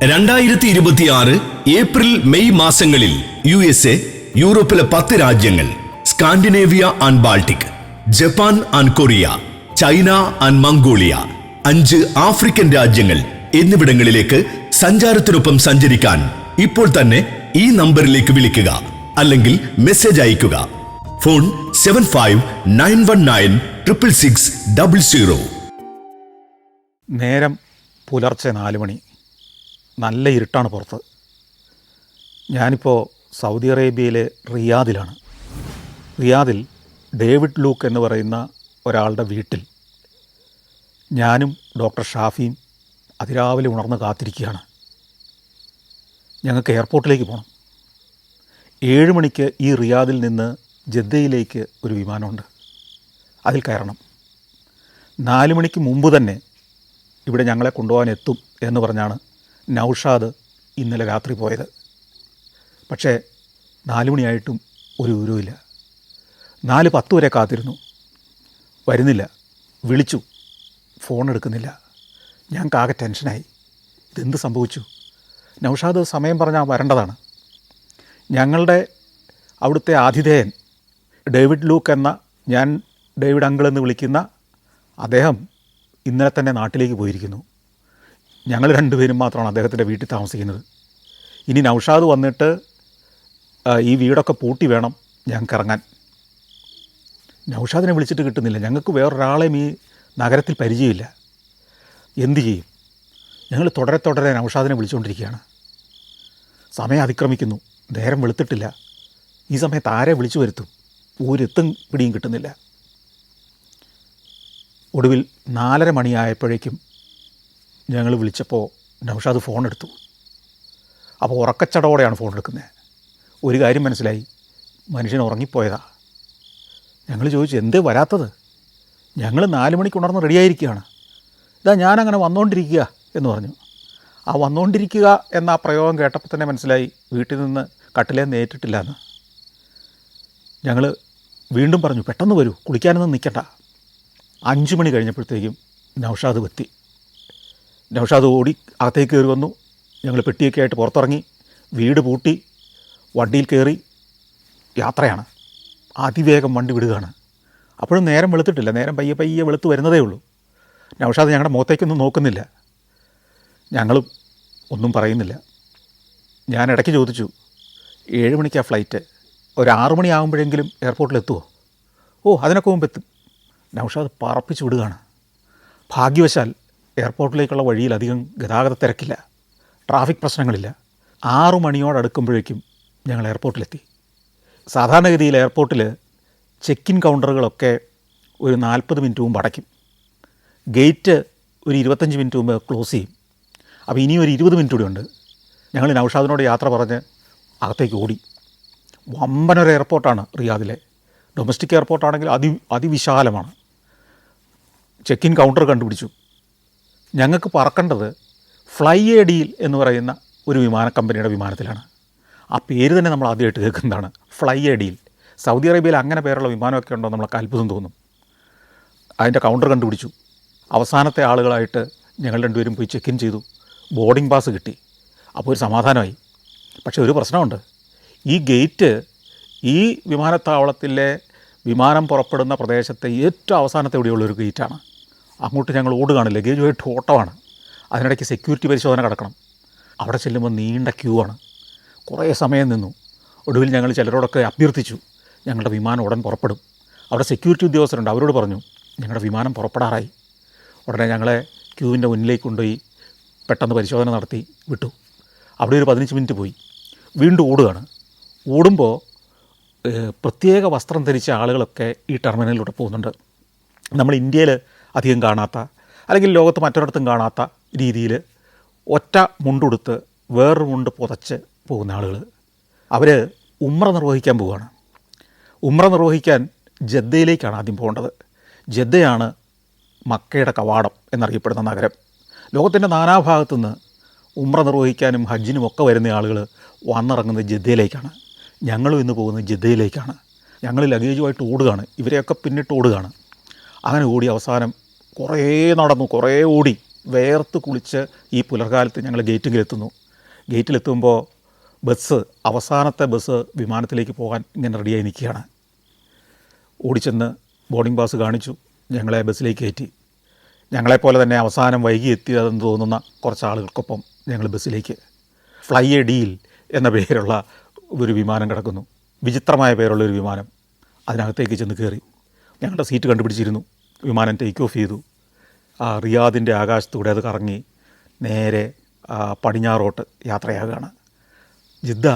2026 April May മാസങ്ങളിൽ USA, യൂറോപ്പിലെ 10 രാജ്യങ്ങൾ, Scandinavia and Baltic, Japan and Korea, China and Mongolia, 5 African രാജ്യങ്ങൾ എന്നിവിടങ്ങളിലേക്ക് സഞ്ചാരത്തിനൊപ്പം സഞ്ചരിക്കാൻ ഇപ്പോൾ തന്നെ ഈ നമ്പറിലേക്ക് വിളിക്കുക അല്ലെങ്കിൽ മെസ്സേജ് അയയ്ക്കുക. ഫോൺ 7591966600. നേരം പുലർച്ചെ 4 മണി. നല്ല ഇരുട്ടാണ് പുറത്ത്. ഞാനിപ്പോൾ സൗദി അറേബ്യയിലെ റിയാദിലാണ്. റിയാദിൽ ഡേവിഡ് ലൂക്ക് എന്ന് പറയുന്ന ഒരാളുടെ വീട്ടിൽ ഞാനും ഡോക്ടർ ഷാഫിയും അതിരാവിലെ ഉണർന്ന് കാത്തിരിക്കുകയാണ്. ഞങ്ങൾക്ക് എയർപോർട്ടിലേക്ക് പോകണം. 7 മണിക്ക് ഈ റിയാദിൽ നിന്ന് ജദ്ദയിലേക്ക് ഒരു വിമാനമുണ്ട്, അതിൽ കയറണം. 4 മണിക്ക് മുമ്പ് തന്നെ ഇവിടെ ഞങ്ങളെ കൊണ്ടുപോകാൻ എത്തും എന്ന് പറഞ്ഞാണ് നൗഷാദ് ഇന്നലെ രാത്രി പോയത്. പക്ഷേ 4 മണിയായിട്ടും ഒരു വിവരവുമില്ല. 4:10 വരെ കാത്തിരുന്നു, വരുന്നില്ല. വിളിച്ചു, ഫോൺ എടുക്കുന്നില്ല. ഞങ്ങൾക്കാകെ ടെൻഷനായി. ഇതെന്ത് സംഭവിച്ചു? നൗഷാദ് സമയം പറഞ്ഞാൽ വരേണ്ടതാണ്. ഞങ്ങളുടെ അവിടുത്തെ ആതിഥേയൻ ഡേവിഡ് ലൂക്ക് എന്ന, ഞാൻ ഡേവിഡ് അങ്കിൾ എന്ന് വിളിക്കുന്ന അദ്ദേഹം ഇന്നലെ തന്നെ നാട്ടിലേക്ക് പോയിരിക്കുന്നു. ഞങ്ങൾ 2 പേരും മാത്രമാണ് അദ്ദേഹത്തിൻ്റെ വീട്ടിൽ താമസിക്കുന്നത്. ഇനി നൗഷാദ് വന്നിട്ട് ഈ വീടൊക്കെ പൂട്ടി വേണം ഞങ്ങൾക്ക് ഇറങ്ങാൻ. നൗഷാദിനെ വിളിച്ചിട്ട് കിട്ടുന്നില്ല. ഞങ്ങൾക്ക് വേറൊരാളെയും ഈ നഗരത്തിൽ പരിചയമില്ല. എന്തു ചെയ്യും? ഞങ്ങൾ തുടരെ നൗഷാദിനെ വിളിച്ചുകൊണ്ടിരിക്കുകയാണ്. സമയം അതിക്രമിക്കുന്നു, നേരം വെളുത്തിട്ടില്ല. ഈ സമയത്ത് ആരെ വിളിച്ചു വരുത്തും? ഒരെത്തും പിടിയും കിട്ടുന്നില്ല. ഒടുവിൽ 4:30 മണിയായപ്പോഴേക്കും ഞങ്ങൾ വിളിച്ചപ്പോൾ നൗഷാദ് ഫോൺ എടുത്തു. അപ്പോൾ ഉറക്കച്ചടവോടെയാണ് ഫോൺ എടുക്കുന്നത്. ഒരു കാര്യം മനസ്സിലായി, മനുഷ്യൻ ഉറങ്ങിപ്പോയതാ. ഞങ്ങൾ ചോദിച്ചു, എന്തേ വരാത്തത്? ഞങ്ങൾ 4 മണിക്ക് ഉണർന്ന് റെഡിയായിരിക്കുകയാണ്. ഇതാ ഞാനങ്ങനെ വന്നുകൊണ്ടിരിക്കുക എന്ന് പറഞ്ഞു. ആ വന്നുകൊണ്ടിരിക്കുക എന്ന ആ പ്രയോഗം കേട്ടപ്പോൾ തന്നെ മനസ്സിലായി വീട്ടിൽ നിന്ന് കട്ടിലേന്ന് ഏറ്റിട്ടില്ല എന്ന്. ഞങ്ങൾ വീണ്ടും പറഞ്ഞു, പെട്ടെന്ന് വരൂ, കുളിക്കാനൊന്നും നിൽക്കണ്ട. 5 മണി കഴിഞ്ഞപ്പോഴത്തേക്കും നൗഷാദ് എത്തി. നൗഷാദ് ഓടി അകത്തേക്ക് കയറി വന്നു. ഞങ്ങൾ പെട്ടിയൊക്കെ ആയിട്ട് പുറത്തിറങ്ങി, വീട് പൂട്ടി, വണ്ടിയിൽ കയറി യാത്രയാണ്. അതിവേഗം വണ്ടി വിടുകയാണ്. അപ്പോഴും നേരം വെളുത്തിട്ടില്ല. നേരം പയ്യെ വെളുത്ത് വരുന്നതേ ഉള്ളൂ. നൗഷാദ് ഞങ്ങളുടെ മുഖത്തേക്കൊന്നും നോക്കുന്നില്ല. ഞങ്ങളും ഒന്നും പറയുന്നില്ല. ഞാൻ ഇടയ്ക്ക് ചോദിച്ചു, 7 മണിക്കാണ് ഫ്ലൈറ്റ്, ഒരു 6 മണിയാകുമ്പോഴെങ്കിലും എയർപോർട്ടിലെത്തുമോ? ഓ, അതിനൊക്കെ മുമ്പ് എത്തും. നൗഷാദ് പറപ്പിച്ച് വിടുകയാണ്. ഭാഗ്യവശാൽ എയർപോർട്ടിലേക്കുള്ള വഴിയിൽ അധികം ഗതാഗത തിരക്കില്ല, ട്രാഫിക് പ്രശ്നങ്ങളില്ല. 6 മണിയോടടുക്കുമ്പോഴേക്കും ഞങ്ങൾ എയർപോർട്ടിലെത്തി. സാധാരണഗതിയിൽ എയർപോർട്ടിൽ ചെക്ക് ഇൻ കൗണ്ടറുകളൊക്കെ ഒരു 40 മിനിറ്റ് മുമ്പ് അടയ്ക്കും. ഗേറ്റ് ഒരു 25 മിനിറ്റ് മുമ്പ് ക്ലോസ് ചെയ്യും. അപ്പോൾ ഇനിയും ഒരു 20 മിനിറ്റ് കൂടി ഉണ്ട്. ഞങ്ങൾ നൗഷാദിനോട് യാത്ര പറഞ്ഞ് അകത്തേക്ക് ഓടി. വമ്പനൊരു എയർപോർട്ടാണ് റിയാദിലെ. ഡൊമസ്റ്റിക് എയർപോർട്ടാണെങ്കിൽ അതിവിശാലമാണ്. ചെക്ക് ഇൻ കൗണ്ടർ കണ്ടുപിടിച്ചു. ഞങ്ങൾക്ക് പറക്കേണ്ടത് ഫ്ലൈ എ ഡീൽ എന്ന് പറയുന്ന ഒരു വിമാന കമ്പനിയുടെ വിമാനത്തിലാണ്. ആ പേര് തന്നെ നമ്മൾ ആദ്യമായിട്ട് കേൾക്കുന്നതാണ്, ഫ്ലൈ എ ഡീൽ. സൗദി അറേബ്യയിൽ അങ്ങനെ പേരുള്ള വിമാനമൊക്കെ ഉണ്ടോ നമ്മൾക്ക് അത്ഭുതം തോന്നും. അതിൻ്റെ കൗണ്ടർ കണ്ടുപിടിച്ചു. അവസാനത്തെ ആളുകളായിട്ട് ഞങ്ങൾ 2 പേരും പോയി ചെക്ക് ഇൻ ചെയ്തു. ബോർഡിംഗ് പാസ് കിട്ടി. അപ്പോൾ ഒരു സമാധാനമായി. പക്ഷേ ഒരു പ്രശ്നമുണ്ട്. ഈ ഗേറ്റ് ഈ വിമാനത്താവളത്തിലെ വിമാനം പുറപ്പെടുന്ന പ്രദേശത്തെ ഏറ്റവും അവസാനത്തെ ഇവിടെയുള്ളൊരു ഗേറ്റാണ്. അങ്ങോട്ട് ഞങ്ങൾ ഓടുകയാണ്, ലഗേജുമായിട്ട് ഓട്ടമാണ്. അതിനിടയ്ക്ക് സെക്യൂരിറ്റി പരിശോധന കിടക്കണം. അവിടെ ചെല്ലുമ്പോൾ നീണ്ട ക്യൂ ആണ്. കുറേ സമയം നിന്നു. ഒടുവിൽ ഞങ്ങൾ ചിലരോടൊക്കെ അഭ്യർത്ഥിച്ചു, ഞങ്ങളുടെ വിമാനം ഉടൻ പുറപ്പെടും. അവിടെ സെക്യൂരിറ്റി ഉദ്യോഗസ്ഥരുണ്ട്, അവരോട് പറഞ്ഞു ഞങ്ങളുടെ വിമാനം പുറപ്പെടാറായി. ഉടനെ ഞങ്ങളെ ക്യൂവിൻ്റെ മുന്നിലേക്ക് കൊണ്ടുപോയി പെട്ടെന്ന് പരിശോധന നടത്തി വിട്ടു. അവിടെ ഒരു 15 മിനിറ്റ് പോയി. വീണ്ടും ഓടുകയാണ്. ഓടുമ്പോൾ പ്രത്യേക വസ്ത്രം ധരിച്ച ആളുകളൊക്കെ ഈ ടെർമിനലിലൂടെ പോകുന്നുണ്ട്. നമ്മൾ ഇന്ത്യയിൽ അധികം കാണാത്ത, അല്ലെങ്കിൽ ലോകത്ത് മറ്റൊരിടത്തും കാണാത്ത രീതിയിൽ ഒറ്റ മുണ്ടുടുത്ത് വേറൊരു മുണ്ട് പുതച്ച് പോകുന്ന ആളുകൾ. അവർ ഉംറ നിർവഹിക്കാൻ പോവുകയാണ്. ഉംറ നിർവഹിക്കാൻ ജദ്ദയിലേക്കാണ് ആദ്യം പോകേണ്ടത്. ജദ്ദയാണ് മക്കയുടെ കവാടം എന്നറിയപ്പെടുന്ന നഗരം. ലോകത്തിൻ്റെ നാനാഭാഗത്തു നിന്ന് ഉംറ നിർവഹിക്കാനും ഹജ്ജിനും ഒക്കെ വരുന്ന ആളുകൾ വന്നിറങ്ങുന്നത് ജദ്ദയിലേക്കാണ്. ഞങ്ങളും ഇന്ന് പോകുന്നത് ജദ്ദയിലേക്കാണ്. ഞങ്ങൾ ലഗേജുമായിട്ട് ഓടുകയാണ്. ഇവരെയൊക്കെ പിന്നിട്ട് ഓടുകയാണ്. അങ്ങനെ ഓടി അവസാനം കുറേ നടന്നു, കുറേ ഓടി. വേർത്ത് കുളിച്ച് ഈ പുലർകാലത്ത് ഞങ്ങൾ ഗേറ്റിലെത്തുന്നു. ഗേറ്റിലെത്തുമ്പോൾ അവസാനത്തെ ബസ് വിമാനത്തിലേക്ക് പോകാൻ ഇങ്ങനെ റെഡിയായി നിൽക്കുകയാണ്. ഓടിച്ചെന്ന് ബോർഡിംഗ് പാസ് കാണിച്ചു, ഞങ്ങളെ ബസ്സിലേക്ക് കയറ്റി. ഞങ്ങളെപ്പോലെ തന്നെ അവസാനം വൈകി എത്തിയതെന്ന് തോന്നുന്ന കുറച്ച് ആളുകൾക്കൊപ്പം ഞങ്ങൾ ബസ്സിലേക്ക് ഫ്ലൈ എ ഡീൽ എന്ന പേരുള്ള ഒരു വിമാനം കിടക്കുന്നു. വിചിത്രമായ പേരുള്ളൊരു വിമാനം. അതിനകത്തേക്ക് ചെന്ന് കയറി. ഞങ്ങളുടെ സീറ്റ് കണ്ടുപിടിച്ചിരുന്നു. വിമാനം ടേക്ക് ഓഫ് ചെയ്തു. റിയാദിൻ്റെ ആകാശത്തൂടെ അത് കറങ്ങി നേരെ പടിഞ്ഞാറോട്ട് യാത്രയാകുകയാണ്. ജിദ്ദ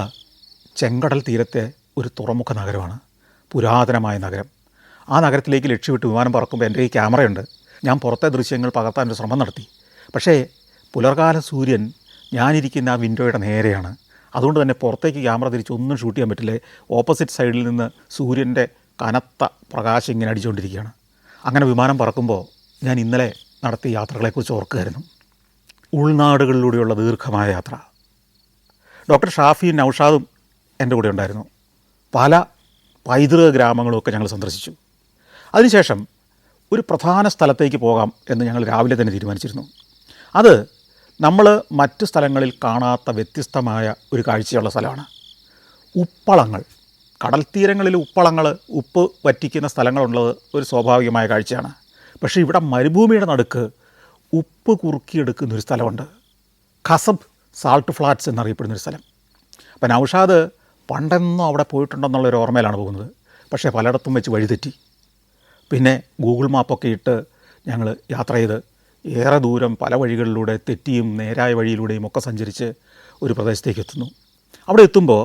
ചെങ്കടൽ തീരത്തെ ഒരു തുറമുഖ നഗരമാണ്, പുരാതനമായ നഗരം. ആ നഗരത്തിലേക്ക് ലക്ഷ്യമിട്ട് വിമാനം പറക്കുമ്പോൾ എൻ്റെ ഈ ക്യാമറയുണ്ട്. ഞാൻ പുറത്തെ ദൃശ്യങ്ങൾ പകർത്താനൊരു ശ്രമം നടത്തി. പക്ഷേ പുലർകാല സൂര്യൻ ഞാനിരിക്കുന്ന ആ വിൻഡോയുടെ നേരെയാണ്. അതുകൊണ്ട് തന്നെ പുറത്തേക്ക് ക്യാമറ തിരിച്ച് ഒന്നും ഷൂട്ട് ചെയ്യാൻ പറ്റില്ല. ഓപ്പോസിറ്റ് സൈഡിൽ നിന്ന് സൂര്യൻ്റെ കനത്ത പ്രകാശം ഇങ്ങനെ അടിച്ചുകൊണ്ടിരിക്കുകയാണ്. അങ്ങനെ വിമാനം പറക്കുമ്പോൾ ഞാൻ ഇന്നലെ നടത്തിയ യാത്രകളെക്കുറിച്ച് ഓർക്കുകയായിരുന്നു. ഉൾനാടുകളിലൂടെയുള്ള ദീർഘമായ യാത്ര. ഡോക്ടർ ഷാഫിയും നൗഷാദും എൻ്റെ കൂടെ ഉണ്ടായിരുന്നു. പല പൈതൃക ഗ്രാമങ്ങളുമൊക്കെ ഞങ്ങൾ സന്ദർശിച്ചു. അതിനുശേഷം ഒരു പ്രധാന സ്ഥലത്തേക്ക് പോകാം എന്ന് ഞങ്ങൾ രാവിലെ തന്നെ തീരുമാനിച്ചിരുന്നു. അത് നമ്മൾ മറ്റ് സ്ഥലങ്ങളിൽ കാണാത്ത വ്യത്യസ്തമായ ഒരു കാഴ്ചയുള്ള സ്ഥലമാണ്. ഉപ്പളങ്ങൾ. കടൽ തീരങ്ങളിൽ ഉപ്പളങ്ങൾ, ഉപ്പ് വറ്റിക്കുന്ന സ്ഥലങ്ങളുള്ളത് ഒരു സ്വാഭാവികമായ കാഴ്ചയാണ്. പക്ഷേ ഇവിടെ മരുഭൂമിയുടെ നടുക്ക് ഉപ്പ് കുറുക്കിയെടുക്കുന്നൊരു സ്ഥലമുണ്ട്. ഖസബ് സാൾട്ട് ഫ്ലാറ്റ്സ് എന്നറിയപ്പെടുന്നൊരു സ്ഥലം. അപ്പം നൗഷാദ് പണ്ടെന്നോ അവിടെ പോയിട്ടുണ്ടെന്നുള്ളൊരു ഓർമ്മയിലാണ് പോകുന്നത്. പക്ഷേ പലയിടത്തും വെച്ച് വഴിതെറ്റി. പിന്നെ ഗൂഗിൾ മാപ്പൊക്കെ ഇട്ട് ഞങ്ങൾ യാത്ര ചെയ്ത് ഏറെ ദൂരം പല വഴികളിലൂടെ തെറ്റിയും നേരായ വഴിയിലൂടെയും ഒക്കെ സഞ്ചരിച്ച് ഒരു പ്രദേശത്തേക്ക് എത്തുന്നു. അവിടെ എത്തുമ്പോൾ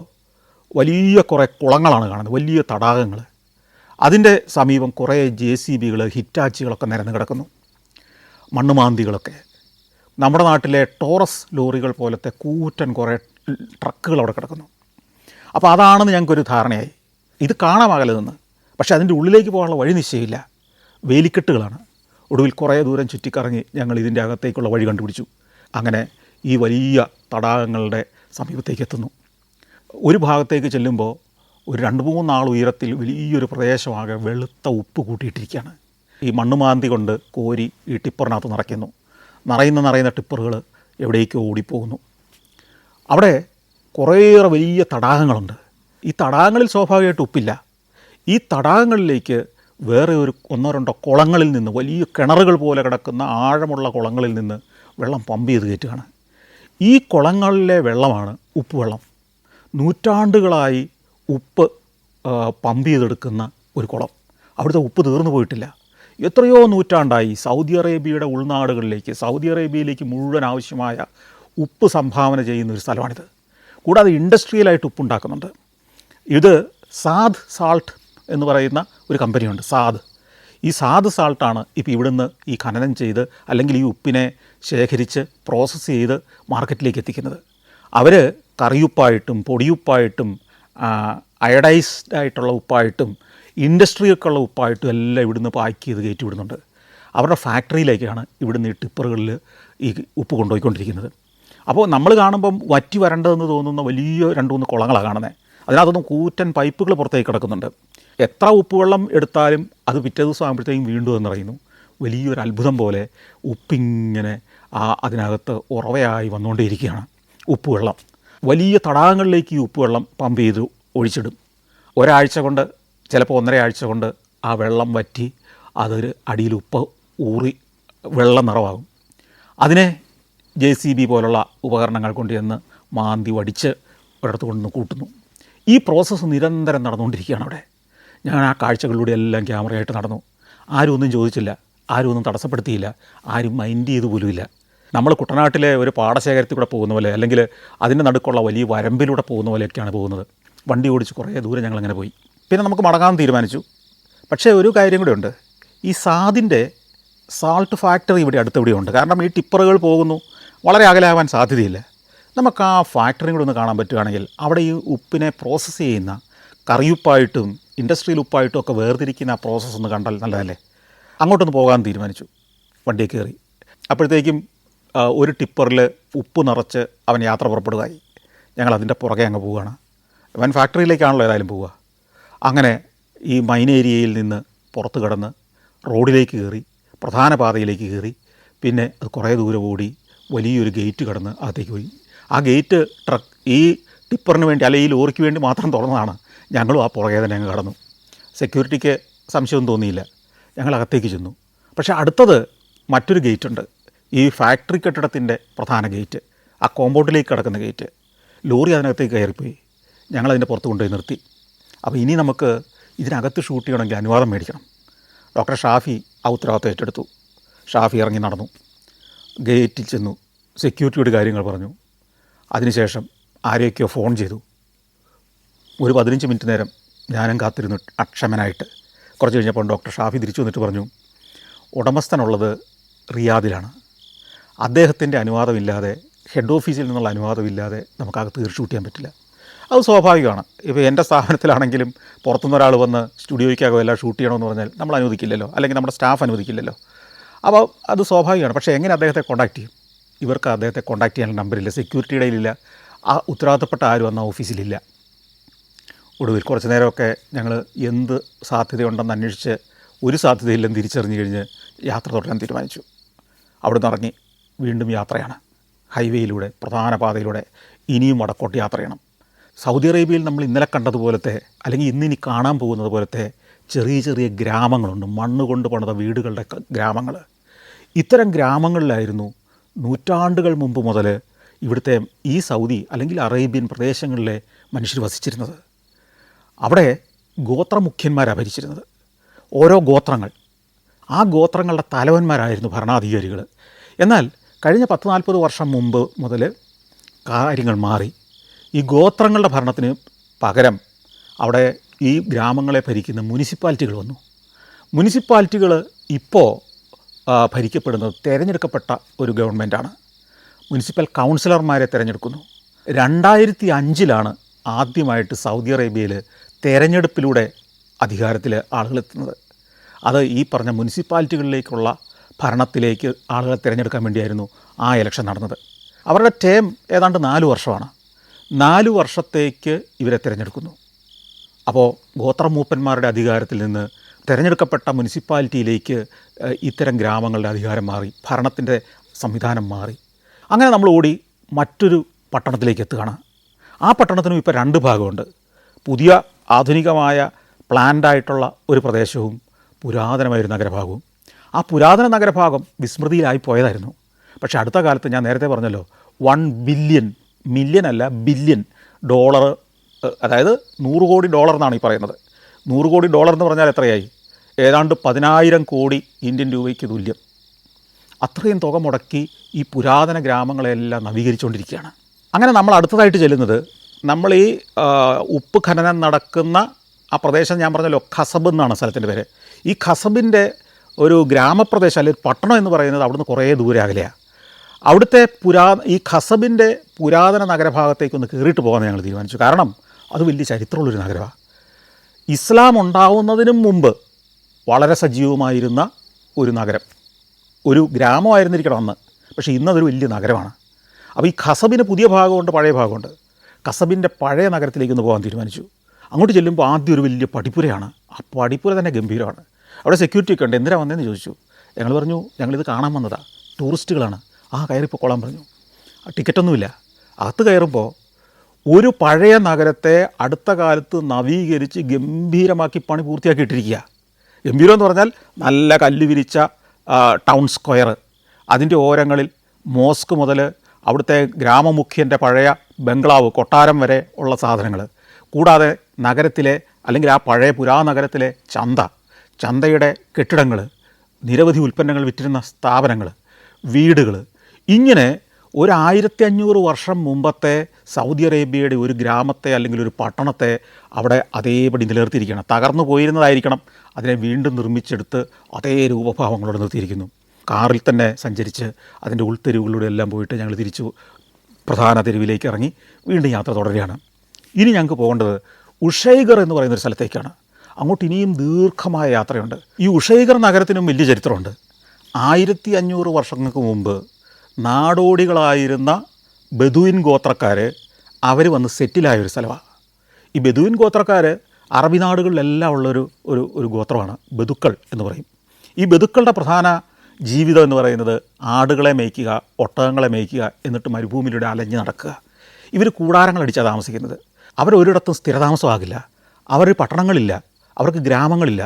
വലിയ കുറേ കുളങ്ങളാണ് കാണുന്നത്, വലിയ തടാകങ്ങൾ. അതിൻ്റെ സമീപം കുറേ JCBകൾ, ഹിറ്റാച്ചികളൊക്കെ നിരന്ന് കിടക്കുന്നു. മണ്ണുമാന്തികളൊക്കെ. നമ്മുടെ നാട്ടിലെ ടോറസ് ലോറികൾ പോലത്തെ കൂറ്റൻ കുറേ ട്രക്കുകൾ അവിടെ കിടക്കുന്നു. അപ്പോൾ അതാണെന്ന് ഞങ്ങൾക്കൊരു ധാരണയായി. ഇത് കാണാമകലെ നിന്ന്. പക്ഷേ അതിൻ്റെ ഉള്ളിലേക്ക് പോകാനുള്ള വഴി നിശ്ചയമില്ല. വേലിക്കെട്ടുകളാണ്. ഒടുവിൽ കുറേ ദൂരം ചുറ്റിക്കറങ്ങി ഞങ്ങൾ ഇതിൻ്റെ അകത്തേക്കുള്ള വഴി കണ്ടുപിടിച്ചു. അങ്ങനെ ഈ വലിയ തടാകങ്ങളുടെ സമീപത്തേക്ക് എത്തുന്നു. ഒരു ഭാഗത്തേക്ക് ചെല്ലുമ്പോൾ ഒരു 2-3 നാൾ ഉയരത്തിൽ വലിയൊരു പ്രദേശമാകെ വെളുത്ത ഉപ്പ് കൂട്ടിയിട്ടിരിക്കുകയാണ്. ഈ മണ്ണുമാന്തി കൊണ്ട് കോരി ഈ ടിപ്പറിനകത്ത് നിറയ്ക്കുന്നു. നിറയുന്ന ടിപ്പറുകൾ എവിടേക്കോ ഓടിപ്പോകുന്നു. അവിടെ കുറേയേറെ വലിയ തടാകങ്ങളുണ്ട്. ഈ തടാകങ്ങളിൽ സ്വാഭാവികമായിട്ട് ഉപ്പില്ല. ഈ തടാകങ്ങളിലേക്ക് വേറെ ഒരു 1-2 കുളങ്ങളിൽ നിന്ന്, വലിയ കിണറുകൾ പോലെ കിടക്കുന്ന ആഴമുള്ള കുളങ്ങളിൽ നിന്ന് വെള്ളം പമ്പ് ചെയ്ത് കയറ്റുകയാണ്. ഈ കുളങ്ങളിലെ വെള്ളമാണ് ഉപ്പ് വെള്ളം. നൂറ്റാണ്ടുകളായി ഉപ്പ് പമ്പ് ചെയ്തെടുക്കുന്ന ഒരു കുളം. അവിടുത്തെ ഉപ്പ് തീർന്നു പോയിട്ടില്ല. എത്രയോ നൂറ്റാണ്ടായി സൗദി അറേബ്യയുടെ ഉൾനാടുകളിലേക്ക്, സൗദി അറേബ്യയിലേക്ക് മുഴുവൻ ആവശ്യമായ ഉപ്പ് സംഭാവന ചെയ്യുന്ന ഒരു സ്ഥലമാണിത്. കൂടാതെ ഇൻഡസ്ട്രിയലായിട്ട് ഉപ്പുണ്ടാക്കുന്നുണ്ട്. ഇത് സാദ് സാൾട്ട് എന്ന് പറയുന്ന ഒരു കമ്പനിയുണ്ട്, സാദ്. ഈ സാദ് സാൾട്ടാണ് ഇപ്പോൾ ഇവിടുന്ന് ഈ ഖനനം ചെയ്ത് അല്ലെങ്കിൽ ഈ ഉപ്പിനെ ശേഖരിച്ച് പ്രോസസ്സ് ചെയ്ത് മാർക്കറ്റിലേക്ക് എത്തിക്കുന്നത്. അവർ കറിയുപ്പായിട്ടും പൊടിയുപ്പായിട്ടും അയഡൈസ്ഡ് ആയിട്ടുള്ള ഉപ്പായിട്ടും ഇൻഡസ്ട്രിയൊക്കെയുള്ള ഉപ്പായിട്ടും എല്ലാം ഇവിടുന്ന് പാക്ക് ചെയ്ത് കയറ്റി വിടുന്നുണ്ട്. അവരുടെ ഫാക്ടറിയിലേക്കാണ് ഇവിടുന്ന് ഈ ടിപ്പറുകളിൽ ഈ ഉപ്പ് കൊണ്ടുപോയിക്കൊണ്ടിരിക്കുന്നത്. അപ്പോൾ നമ്മൾ കാണുമ്പം വറ്റി വരണ്ടതെന്ന് തോന്നുന്ന വലിയ 2-3 കുളങ്ങളാണ് കാണുന്നത്. അതിനകത്തൊന്നും കൂറ്റൻ പൈപ്പുകൾ പുറത്തേക്ക് കിടക്കുന്നുണ്ട്. എത്ര ഉപ്പുവെള്ളം എടുത്താലും അത് പിറ്റേ ദിവസം ആകുമ്പോഴത്തേക്കും വീണ്ടും എന്നറിയുന്നു. വലിയൊരു അത്ഭുതം പോലെ ഉപ്പിങ്ങനെ അതിനകത്ത് ഉറവയായി വന്നുകൊണ്ടേയിരിക്കുകയാണ് ഉപ്പുവെള്ളം. വലിയ തടാകങ്ങളിലേക്ക് ഈ ഉപ്പുവെള്ളം പമ്പ് ചെയ്ത് ഒഴിച്ചിടും. ഒരാഴ്ച കൊണ്ട്, ചിലപ്പോൾ 1.5 ആഴ്ച കൊണ്ട് ആ വെള്ളം വറ്റി അതൊരു അടിയിൽ ഉപ്പ് ഊറി വെള്ളം നിറവാകും. അതിനെ JCB പോലുള്ള ഉപകരണങ്ങൾ കൊണ്ട് ചെന്ന് മാന്തി വടിച്ച് ഒരിടത്ത് കൊണ്ടുവന്ന് കൂട്ടുന്നു. ഈ പ്രോസസ്സ് നിരന്തരം നടന്നുകൊണ്ടിരിക്കുകയാണ് അവിടെ. ഞാൻ ആ കാഴ്ചകളിലൂടെ എല്ലാം ക്യാമറയായിട്ട് നടന്നു. ആരും ഒന്നും ചോദിച്ചില്ല, ആരും ഒന്നും തടസ്സപ്പെടുത്തിയില്ല, ആരും മൈൻഡ് ചെയ്തു പോലുമില്ല. നമ്മൾ കുട്ടനാട്ടിലെ ഒരു പാടശേഖരത്തിൽ കൂടെ പോകുന്ന പോലെ, അല്ലെങ്കിൽ അതിൻ്റെ നടുക്കുള്ള വലിയ വരമ്പിലൂടെ പോകുന്ന പോലെയൊക്കെയാണ് പോകുന്നത്. വണ്ടി ഓടിച്ച് കുറേ ദൂരം ഞങ്ങളങ്ങനെ പോയി. പിന്നെ നമുക്ക് മടങ്ങാൻ തീരുമാനിച്ചു. പക്ഷേ ഒരു കാര്യം കൂടെ ഉണ്ട്. ഈ സാദിൻ്റെ സാൾട്ട് ഫാക്ടറി ഇവിടെ അടുത്തെവിടെയുണ്ട്. കാരണം ഈ ടിപ്പറുകൾ പോകുന്നു, വളരെ അകലാകാൻ സാധ്യതയില്ല. നമുക്ക് ആ ഫാക്ടറിയും കൂടെ ഒന്ന് കാണാൻ പറ്റുകയാണെങ്കിൽ അവിടെ ഈ ഉപ്പിനെ പ്രോസസ്സ് ചെയ്യുന്ന കറിയുപ്പായിട്ടും ഇൻഡസ്ട്രിയൽ ഉപ്പായിട്ടും ഒക്കെ വേർതിരിക്കുന്ന ആ പ്രോസസ്സ് ഒന്ന് കണ്ടാൽ നല്ലതല്ലേ. അങ്ങോട്ടൊന്ന് പോകാൻ തീരുമാനിച്ചു. വണ്ടിയിൽ കയറി. അപ്പോഴത്തേക്കും ഒരു ടിപ്പറിൽ ഉപ്പ് നിറച്ച് അവൻ യാത്ര പുറപ്പെടുകയായി. ഞങ്ങൾ അതിൻ്റെ പുറകെ അങ്ങ് പോവുകയാണ്. അവൻ ഫാക്ടറിയിലേക്കാണല്ലോ ഏതായാലും പോവുക. അങ്ങനെ ഈ മൈൻ ഏരിയയിൽ നിന്ന് പുറത്ത് കടന്ന് റോഡിലേക്ക് കയറി, പ്രധാന പാതയിലേക്ക് കയറി, പിന്നെ അത് കുറേ ദൂരം ഓടി വലിയൊരു ഗേറ്റ് കടന്ന് അകത്തേക്ക് പോയി. ആ ഗേറ്റ് ഈ ടിപ്പറിന് വേണ്ടി അല്ലെങ്കിൽ ഈ ലോറിക്ക് വേണ്ടി മാത്രം തുറന്നതാണ്. ഞങ്ങളും ആ പുറകെ തന്നെ അങ്ങ് കടന്നു. സെക്യൂരിറ്റിക്ക് സംശയം തോന്നിയില്ല. ഞങ്ങൾ അകത്തേക്ക് ചെന്നു. പക്ഷേ അടുത്തത് മറ്റൊരു ഗേറ്റുണ്ട്, ഈ ഫാക്ടറി കെട്ടിടത്തിൻ്റെ പ്രധാന ഗേറ്റ്, ആ കോമ്പൗണ്ടിലേക്ക് കിടക്കുന്ന ഗേറ്റ്. ലോറി അതിനകത്തേക്ക് കയറിപ്പോയി. ഞങ്ങളതിൻ്റെ പുറത്ത് കൊണ്ടുപോയി നിർത്തി. അപ്പോൾ ഇനി നമുക്ക് ഇതിനകത്ത് ഷൂട്ട് ചെയ്യണമെങ്കിൽ അനുവാദം മേടിക്കണം. ഡോക്ടർ ഷാഫി ആ ഉത്തരവാദിത്തം ഏറ്റെടുത്തു. ഷാഫി ഇറങ്ങി നടന്നു, ഗേറ്റിൽ ചെന്നു, സെക്യൂരിറ്റിയോട് കാര്യങ്ങൾ പറഞ്ഞു. അതിനുശേഷം ആരെയൊക്കെയോ ഫോൺ ചെയ്തു. ഒരു 15 മിനിറ്റ് നേരം ഞാനും കാത്തിരുന്നു അക്ഷമനായിട്ട്. കുറച്ച് കഴിഞ്ഞപ്പോൾ ഡോക്ടർ ഷാഫി തിരിച്ചു വന്നിട്ട് പറഞ്ഞു, ഉടമസ്ഥനുള്ളത് റിയാദിലാണ്. അദ്ദേഹത്തിൻ്റെ അനുവാദമില്ലാതെ, ഹെഡ് ഓഫീസിൽ നിന്നുള്ള അനുവാദമില്ലാതെ നമുക്കകത്ത് കയറി ഷൂട്ട് ചെയ്യാൻ പറ്റില്ല. അത് സ്വാഭാവികമാണ്. ഇപ്പോൾ എൻ്റെ സ്ഥാപനത്തിലാണെങ്കിലും പുറത്തുനിന്ന് ഒരാൾ വന്ന് സ്റ്റുഡിയോയ്ക്കകം എല്ലാം ഷൂട്ട് ചെയ്യണമെന്ന് പറഞ്ഞാൽ നമ്മൾ അനുവദിക്കില്ലല്ലോ, അല്ലെങ്കിൽ നമ്മുടെ സ്റ്റാഫ് അനുവദിക്കില്ലല്ലോ. അപ്പോൾ അത് സ്വാഭാവികമാണ്. പക്ഷേ എങ്ങനെ അദ്ദേഹത്തെ കോൺടാക്ട് ചെയ്യും? ഇവർക്ക് അദ്ദേഹത്തെ കോൺടാക്ട് ചെയ്യാനുള്ള നമ്പറില്ല, സെക്യൂരിറ്റിയുടെ കയ്യിലില്ല, ആ ഉത്തരവാദിത്തപ്പെട്ട ആരും വന്ന ഓഫീസിലില്ല. ഒടുവിൽ കുറച്ച് നേരമൊക്കെ ഞങ്ങൾ എന്ത് സാധ്യതയുണ്ടെന്ന് അന്വേഷിച്ച് ഒരു സാധ്യതയില്ലെന്ന് തിരിച്ചറിഞ്ഞു കഴിഞ്ഞ് യാത്ര തുടരാൻ തീരുമാനിച്ചു. അവിടെ നിന്ന് ഇറങ്ങി വീണ്ടും യാത്രയാണ്. ഹൈവേയിലൂടെ, പ്രധാന പാതയിലൂടെ ഇനിയും വടക്കോട്ട് യാത്ര ചെയ്യണം. സൗദി അറേബ്യയിൽ നമ്മൾ ഇന്നലെ കണ്ടതുപോലത്തെ, അല്ലെങ്കിൽ ഇന്നിനി കാണാൻ പോകുന്നത് പോലത്തെ ചെറിയ ചെറിയ ഗ്രാമങ്ങളുണ്ട്, മണ്ണ് കൊണ്ട് പണിത വീടുകളുടെ ഗ്രാമങ്ങൾ. ഇത്തരം ഗ്രാമങ്ങളിലായിരുന്നു നൂറ്റാണ്ടുകൾ മുമ്പ് മുതൽ ഇവിടുത്തെ ഈ സൗദി അല്ലെങ്കിൽ അറേബ്യൻ പ്രദേശങ്ങളിലെ മനുഷ്യർ വസിച്ചിരുന്നത്. അവിടെ ഗോത്രമുഖ്യന്മാരാണ് ഭരിച്ചിരുന്നത്. ഓരോ ഗോത്രങ്ങൾ, ആ ഗോത്രങ്ങളുടെ തലവന്മാരായിരുന്നു ഭരണാധികാരികൾ. എന്നാൽ കഴിഞ്ഞ 10-40 വർഷം മുമ്പ് മുതൽ കാര്യങ്ങൾ മാറി. ഈ ഗോത്രങ്ങളുടെ ഭരണത്തിന് പകരം അവിടെ ഈ ഗ്രാമങ്ങളെ ഭരിക്കുന്ന മുനിസിപ്പാലിറ്റികൾ വന്നു. മുനിസിപ്പാലിറ്റികൾ ഇപ്പോൾ ഭരിക്കപ്പെടുന്നത് തിരഞ്ഞെടുക്കപ്പെട്ട ഒരു ഗവൺമെൻറ്റാണ്. മുനിസിപ്പൽ കൗൺസിലർമാരെ തിരഞ്ഞെടുക്കുന്നു. 2005 ആദ്യമായിട്ട് സൗദി അറേബ്യയിൽ തിരഞ്ഞെടുപ്പിലൂടെ അധികാരത്തിൽ ആളുകളെത്തുന്നത്. അത് ഈ പറഞ്ഞ മുനിസിപ്പാലിറ്റികളിലേക്കുള്ള ഭരണത്തിലേക്ക് ആളുകളെ തിരഞ്ഞെടുക്കാൻ വേണ്ടിയായിരുന്നു ആ ഇലക്ഷൻ നടന്നത്. അവരുടെ ടേം ഏതാണ്ട് 4 വർഷമാണ്. 4 വർഷത്തേക്ക് ഇവരെ തിരഞ്ഞെടുക്കുന്നു. അപ്പോൾ ഗോത്രമൂപ്പന്മാരുടെ അധികാരത്തിൽ നിന്ന് തിരഞ്ഞെടുക്കപ്പെട്ട മുനിസിപ്പാലിറ്റിയിലേക്ക് ഇത്തരം ഗ്രാമങ്ങളുടെ അധികാരം മാറി, ഭരണത്തിൻ്റെ സംവിധാനം മാറി. അങ്ങനെ നമ്മൾ ഓടി മറ്റൊരു പട്ടണത്തിലേക്ക് എത്തുകയാണ്. ആ പട്ടണത്തിനും ഇപ്പോൾ 2 ഭാഗമുണ്ട്. പുതിയ ആധുനികമായ പ്ലാൻഡായിട്ടുള്ള ഒരു പ്രദേശവും പുരാതനമായൊരു നഗരഭാഗവും. ആ പുരാതന നഗരഭാഗം വിസ്മൃതിയിലായി പോയതായിരുന്നു. പക്ഷേ അടുത്ത കാലത്ത് ഞാൻ നേരത്തെ പറഞ്ഞല്ലോ, 1 ബില്യൺ, മില്യൺ അല്ല ബില്യൺ ഡോളർ, അതായത് $100 എന്നാണ് ഈ പറയുന്നത്. $100 എന്ന് പറഞ്ഞാൽ എത്രയായി? ഏതാണ്ട് 10,000 കോടി ഇന്ത്യൻ രൂപയ്ക്ക് തുല്യം. അത്രയും തുക മുടക്കി ഈ പുരാതന ഗ്രാമങ്ങളെല്ലാം നവീകരിച്ചുകൊണ്ടിരിക്കുകയാണ്. അങ്ങനെ നമ്മൾ അടുത്തതായിട്ട് ചെല്ലുന്നത്, നമ്മൾ ഈ ഉപ്പ് ഖനനം നടക്കുന്ന ആ പ്രദേശം ഞാൻ പറഞ്ഞല്ലോ, ഖസബ് എന്നാണ് സ്ഥലത്തിൻ്റെ പേര്. ഈ ഖസബിൻ്റെ ഒരു ഗ്രാമപ്രദേശം അല്ലെങ്കിൽ പട്ടണം എന്ന് പറയുന്നത് അവിടുന്ന് കുറേ ദൂരെ അകലെയാണ്. അവിടുത്തെ ഈ ഖസബിൻ്റെ പുരാതന നഗരഭാഗത്തേക്കൊന്ന് കയറിയിട്ട് പോകാൻ ഞങ്ങൾ തീരുമാനിച്ചു. കാരണം അത് വലിയ ചരിത്രമുള്ളൊരു നഗരമാണ്. ഇസ്ലാം ഉണ്ടാവുന്നതിനും മുമ്പ് വളരെ സജീവമായിരുന്ന ഒരു നഗരം, ഒരു ഗ്രാമമായിരുന്നിരിക്കണം അന്ന്. പക്ഷേ ഇന്നതൊരു വലിയ നഗരമാണ്. അപ്പോൾ ഈ ഖസബിന് പുതിയ ഭാഗമുണ്ട്, പഴയ ഭാഗമുണ്ട്. ഖസബിൻ്റെ പഴയ നഗരത്തിലേക്കൊന്ന് പോകാൻ തീരുമാനിച്ചു. അങ്ങോട്ട് ചെല്ലുമ്പോൾ ആദ്യം ഒരു വലിയ പടിപ്പുരയാണ്. ആ പടിപ്പുര തന്നെ ഗംഭീരമാണ്. അവിടെ സെക്യൂരിറ്റി ഒക്കെ ഉണ്ട്. എന്തിനാണ് വന്നതെന്ന് ചോദിച്ചു. ഞങ്ങൾ പറഞ്ഞു, ഞങ്ങളിത് കാണാൻ വന്നതാണ്, ടൂറിസ്റ്റുകളാണ്. കയറിപ്പോക്കോളാൻ പറഞ്ഞു. ടിക്കറ്റൊന്നുമില്ല. അകത്ത് കയറുമ്പോൾ ഒരു പഴയ നഗരത്തെ അടുത്ത കാലത്ത് നവീകരിച്ച് ഗംഭീരമാക്കി പണി പൂർത്തിയാക്കിയിട്ടിരിക്കുക. ഗംഭീരം എന്ന് പറഞ്ഞാൽ നല്ല കല്ല് വിരിച്ച ടൗൺ സ്ക്വയർ, അതിൻ്റെ ഓരങ്ങളിൽ മോസ്ക് മുതൽ അവിടുത്തെ ഗ്രാമമുഖ്യൻ്റെ പഴയ ബംഗ്ലാവ്, കൊട്ടാരം വരെ ഉള്ള സാധനങ്ങൾ. കൂടാതെ നഗരത്തിലെ, അല്ലെങ്കിൽ ആ പഴയ പുരാനഗരത്തിലെ ചന്തയുടെ കെട്ടിടങ്ങൾ, നിരവധി ഉൽപ്പന്നങ്ങൾ വിറ്റിരുന്ന സ്ഥാപനങ്ങൾ, വീടുകൾ. ഇങ്ങനെ 1500 വർഷം മുമ്പത്തെ സൗദി അറേബ്യയുടെ ഒരു ഗ്രാമത്തെ അല്ലെങ്കിൽ ഒരു പട്ടണത്തെ അവിടെ അതേപടി നിലനിർത്തിയിരിക്കണം. തകർന്നു പോയിരുന്നതായിരിക്കണം, അതിനെ വീണ്ടും നിർമ്മിച്ചെടുത്ത് അതേ രൂപഭാവങ്ങളോട് നിർത്തിയിരിക്കുന്നു. കാറിൽ തന്നെ സഞ്ചരിച്ച് അതിൻ്റെ ഉൾതെരുവുകളിലൂടെ എല്ലാം പോയിട്ട് ഞങ്ങൾ തിരിച്ചു പ്രധാന തെരുവിലേക്ക് ഇറങ്ങി വീണ്ടും യാത്ര തുടരുകയാണ്. ഇനി ഞങ്ങൾക്ക് പോകേണ്ടത് ഉഷൈഗർ എന്ന് പറയുന്നൊരു സ്ഥലത്തേക്കാണ്. അങ്ങോട്ട് ഇനിയും ദീർഘമായ യാത്രയുണ്ട്. ഈ ഉഷൈഗർ നഗരത്തിനും വലിയ ചരിത്രമുണ്ട്. 1500 വർഷങ്ങൾക്ക് മുമ്പ് നാടോടികളായിരുന്ന ബദൂയിൻ ഗോത്രക്കാർ അവർ വന്ന് സെറ്റിലായൊരു സ്ഥലമാണ്. ഈ ബദൂയിൻ ഗോത്രക്കാർ അറബി നാടുകളിലെല്ലാം ഉള്ളൊരു ഒരു ഗോത്രമാണ്. ബദുക്കൾ എന്ന് പറയും. ഈ ബദുക്കളുടെ പ്രധാന ജീവിതം എന്ന് പറയുന്നത് ആടുകളെ മേയ്ക്കുക, ഒട്ടകങ്ങളെ മേയ്ക്കുക, എന്നിട്ട് മരുഭൂമിയിലൂടെ അലഞ്ഞ് നടക്കുക. ഇവർ കൂടാരങ്ങളടിച്ചാണ് താമസിക്കുന്നത്. അവരൊരിടത്തും സ്ഥിരതാമസമാകില്ല. അവർ പട്ടണങ്ങളില്ല, അവർക്ക് ഗ്രാമങ്ങളില്ല.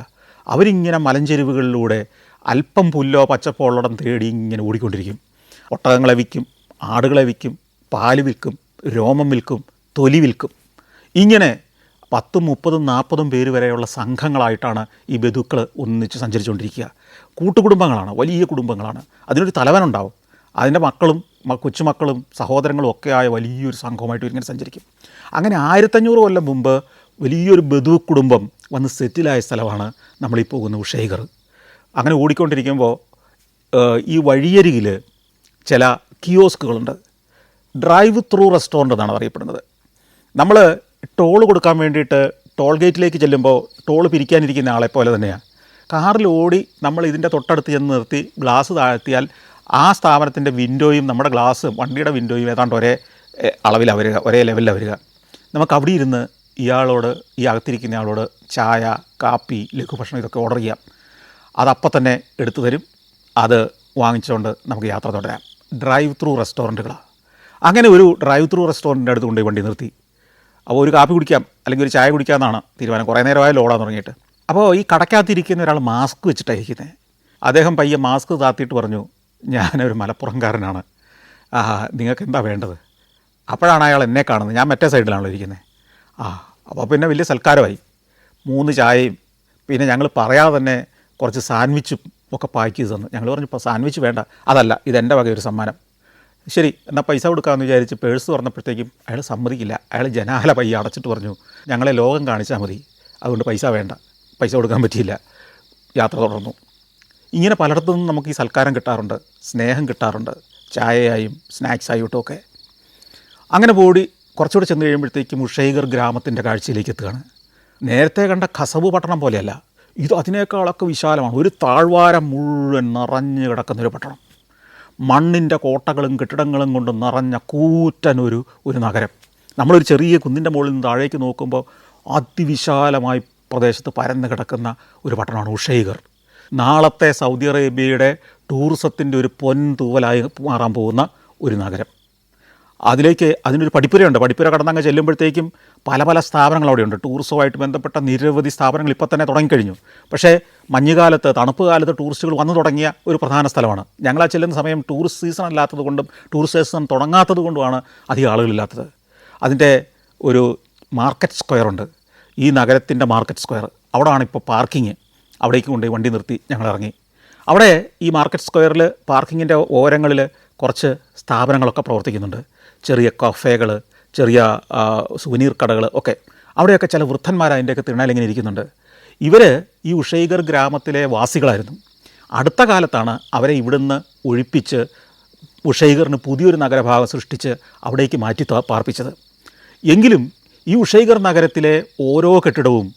അവരിങ്ങനെ മലഞ്ചെരുവുകളിലൂടെ അല്പം പുല്ലോ പച്ചപ്പോ ഉള്ളിടം തേടി ഇങ്ങനെ ഓടിക്കൊണ്ടിരിക്കും. ഒട്ടകങ്ങളെ വിൽക്കും, ആടുകളെ വിൽക്കും, പാല് വിൽക്കും, രോമം വിൽക്കും, തൊലി വിൽക്കും. ഇങ്ങനെ 10, 30, 40 പേര് വരെയുള്ള സംഘങ്ങളായിട്ടാണ് ഈ ബന്ധുക്കൾ ഒന്നിച്ച് സഞ്ചരിച്ചുകൊണ്ടിരിക്കുക. കൂട്ടുകുടുംബങ്ങളാണ്, വലിയ കുടുംബങ്ങളാണ്. അതിനൊരു തലവനുണ്ടാവും. അതിൻ്റെ മക്കളും കൊച്ചുമക്കളും സഹോദരങ്ങളും ഒക്കെ ആയ വലിയൊരു സംഘവുമായിട്ട് ഇങ്ങനെ സഞ്ചരിക്കും. അങ്ങനെ 1500 കൊല്ലം മുമ്പ് വലിയൊരു ബന്ധു കുടുംബം വന്ന് സെറ്റിലായ സ്ഥലമാണ് നമ്മളീ പോകുന്ന ഉഷൈഗർ. അങ്ങനെ ഓടിക്കൊണ്ടിരിക്കുമ്പോൾ ഈ വഴിയരികിൽ ചില കിയോസ്കുകളുണ്ട്. ഡ്രൈവ് ത്രൂ റെസ്റ്റോറൻ്റ് എന്നാണ് അറിയപ്പെടുന്നത്. നമ്മൾ ടോൾ കൊടുക്കാൻ വേണ്ടിയിട്ട് ടോൾ ഗേറ്റിലേക്ക് ചെല്ലുമ്പോൾ ടോൾ പിരിക്കാനിരിക്കുന്ന ആളെപ്പോലെ തന്നെയാണ്. കാറിൽ ഓടി നമ്മൾ ഇതിൻ്റെ തൊട്ടടുത്ത് ചെന്ന് നിർത്തി ഗ്ലാസ് താഴ്ത്തിയാൽ ആ സ്ഥാപനത്തിൻ്റെ വിൻഡോയും നമ്മുടെ ഗ്ലാസ്സും വണ്ടിയുടെ വിൻഡോയും ഏതാണ്ട് ഒരേ അളവിലാണ് വരിക, ഒരേ ലെവലിലാണ് വരിക. നമുക്ക് അവിടെ ഇരുന്ന് ഇയാളോട്, ഈ അകത്തിരിക്കുന്ന ആളോട് ചായ, കാപ്പി, ലഘുഭക്ഷണം ഇതൊക്കെ ഓർഡർ ചെയ്യാം. അതപ്പം തന്നെ എടുത്തു തരും. അത് വാങ്ങിച്ചുകൊണ്ട് നമുക്ക് യാത്ര തുടരാം. ഡ്രൈവ് ത്രൂ റെസ്റ്റോറൻറ്റുകളാണ്. അങ്ങനെ ഒരു ഡ്രൈവ് ത്രൂ റെസ്റ്റോറൻറ്റിൻ്റെ അടുത്ത് കൊണ്ടുപോയി വണ്ടി നിർത്തി. അപ്പോൾ ഒരു കാപ്പി കുടിക്കാം അല്ലെങ്കിൽ ഒരു ചായ കുടിക്കാമെന്നാണ് തീരുമാനം. കുറേ നേരമായാലും ഓടാൻ തുടങ്ങിയിട്ട്. അപ്പോൾ ഈ കടക്കകത്തിരിക്കുന്ന ഒരാൾ മാസ്ക് വെച്ചിട്ടാണ് ഇരിക്കുന്നത്. അദ്ദേഹം പയ്യെ മാസ്ക് താത്തിയിട്ട് പറഞ്ഞു, ഞാനൊരു മലപ്പുറംകാരനാണ്, നിങ്ങൾക്ക് എന്താ വേണ്ടത്? അപ്പോഴാണ് അയാൾ എന്നെ കാണുന്നത്. ഞാൻ മറ്റേ സൈഡിലാണല്ലോ ഇരിക്കുന്നത്. അപ്പോൾ പിന്നെ വലിയ സൽക്കാരമായി. 3 ചായയും പിന്നെ ഞങ്ങൾ പറയാതെ തന്നെ കുറച്ച് സാൻഡ്വിച്ചും ഒക്കെ പാക്ക് ചെയ്ത് തന്നു. ഞങ്ങൾ പറഞ്ഞു, ഇപ്പോൾ സാൻഡ്വിച്ച് വേണ്ട, അതല്ല, ഇതെൻ്റെ വക ഒരു സമ്മാനം. ശരി, എന്നാൽ പൈസ കൊടുക്കാമെന്ന് വിചാരിച്ച് പേഴ്സ് തുറന്നപ്പോഴത്തേക്കും അയാൾ സമ്മതിക്കില്ല. അയാൾ ജനാല പയ്യെ അടച്ചിട്ട് പറഞ്ഞു, ഞങ്ങളെ ലോകം കാണിച്ചാൽ മതി, അതുകൊണ്ട് പൈസ വേണ്ട. പൈസ കൊടുക്കാൻ പറ്റിയില്ല. യാത്ര തുടർന്നു. ഇങ്ങനെ പലയിടത്തു നിന്നും നമുക്ക് ഈ സൽക്കാരം കിട്ടാറുണ്ട്, സ്നേഹം കിട്ടാറുണ്ട്, ചായയായും സ്നാക്സായിട്ടും ഒക്കെ. അങ്ങനെ പോയി കുറച്ചുകൂടെ ചെന്ന് കഴിയുമ്പോഴത്തേക്കും ഉഷൈഗർ ഗ്രാമത്തിൻ്റെ കാഴ്ചയിലേക്ക് എത്തുകയാണ്. നേരത്തെ കണ്ട ഖസബ് പട്ടണം പോലെയല്ല, ഇത് അതിനേക്കാളൊക്കെ വിശാലമാണ്. ഒരു താഴ്വാരം മുഴുവൻ നിറഞ്ഞു കിടക്കുന്നൊരു പട്ടണം. മണ്ണിൻ്റെ കോട്ടകളും കെട്ടിടങ്ങളും കൊണ്ട് നിറഞ്ഞ കൂറ്റനൊരു നഗരം. നമ്മളൊരു ചെറിയ കുന്നിൻ്റെ മുകളിൽ നിന്ന് താഴേക്ക് നോക്കുമ്പോൾ അതിവിശാലമായി പ്രദേശത്ത് പരന്ന് കിടക്കുന്ന ഒരു പട്ടണമാണ് ഉഷൈഗർ. നാളത്തെ സൗദി അറേബ്യയുടെ ടൂറിസത്തിൻ്റെ ഒരു പൊൻതൂവലായി മാറാൻ പോകുന്ന ഒരു നഗരം. അതിനൊരു പഠിപ്പുരയുണ്ട്. പഠിപ്പുര കടന്നങ്ങ് ചെല്ലുമ്പോഴത്തേക്കും പല സ്ഥാപനങ്ങൾ അവിടെയുണ്ട്. ടൂറിസവുമായിട്ട് ബന്ധപ്പെട്ട നിരവധി സ്ഥാപനങ്ങൾ ഇപ്പോൾ തന്നെ തുടങ്ങിക്കഴിഞ്ഞു. പക്ഷേ മഞ്ഞുകാലത്ത്, തണുപ്പ് കാലത്ത് ടൂറിസ്റ്റുകൾ വന്നു തുടങ്ങിയ ഒരു പ്രധാന സ്ഥലമാണ്. ഞങ്ങളാ ചെല്ലുന്ന സമയം ടൂറിസ്റ്റ് സീസൺ അല്ലാത്തത് കൊണ്ടും ടൂറിസ്റ്റ് സീസൺ തുടങ്ങാത്തത് കൊണ്ടുമാണ് അധികം ആളുകളില്ലാത്തത്. അതിൻ്റെ ഒരു മാർക്കറ്റ് സ്ക്വയറുണ്ട്, ഈ നഗരത്തിൻ്റെ മാർക്കറ്റ് സ്ക്വയർ. അവിടെയാണ് ഇപ്പോൾ പാർക്കിങ്. അവിടേക്ക് കൊണ്ടുപോയി വണ്ടി നിർത്തി ഞങ്ങൾ ഇറങ്ങി. അവിടെ ഈ മാർക്കറ്റ് സ്ക്വയറിൽ പാർക്കിങ്ങിൻ്റെ ഓരങ്ങളിൽ കുറച്ച് സ്ഥാപനങ്ങളൊക്കെ പ്രവർത്തിക്കുന്നുണ്ട്. ചെറിയ കഫേകൾ, ചെറിയ സുവനീർ കടകൾ ഒക്കെ. അവിടെയൊക്കെ ചില വൃദ്ധന്മാർ അതിൻ്റെയൊക്കെ തിണ്ണയിലിങ്ങനെ ഇരിക്കുന്നുണ്ട്. ഇവർ ഈ ഉഷൈഗർ ഗ്രാമത്തിലെ വാസികളായിരുന്നു. അടുത്ത കാലത്താണ് അവരെ ഇവിടുന്ന് ഒഴിപ്പിച്ച് ഉഷൈഗറിന് പുതിയൊരു നഗരഭാഗം സൃഷ്ടിച്ച് അവിടേക്ക് മാറ്റി പാർപ്പിച്ചത്. എങ്കിലും ഈ ഉഷൈഗർ നഗരത്തിലെ ഓരോ കെട്ടിടവും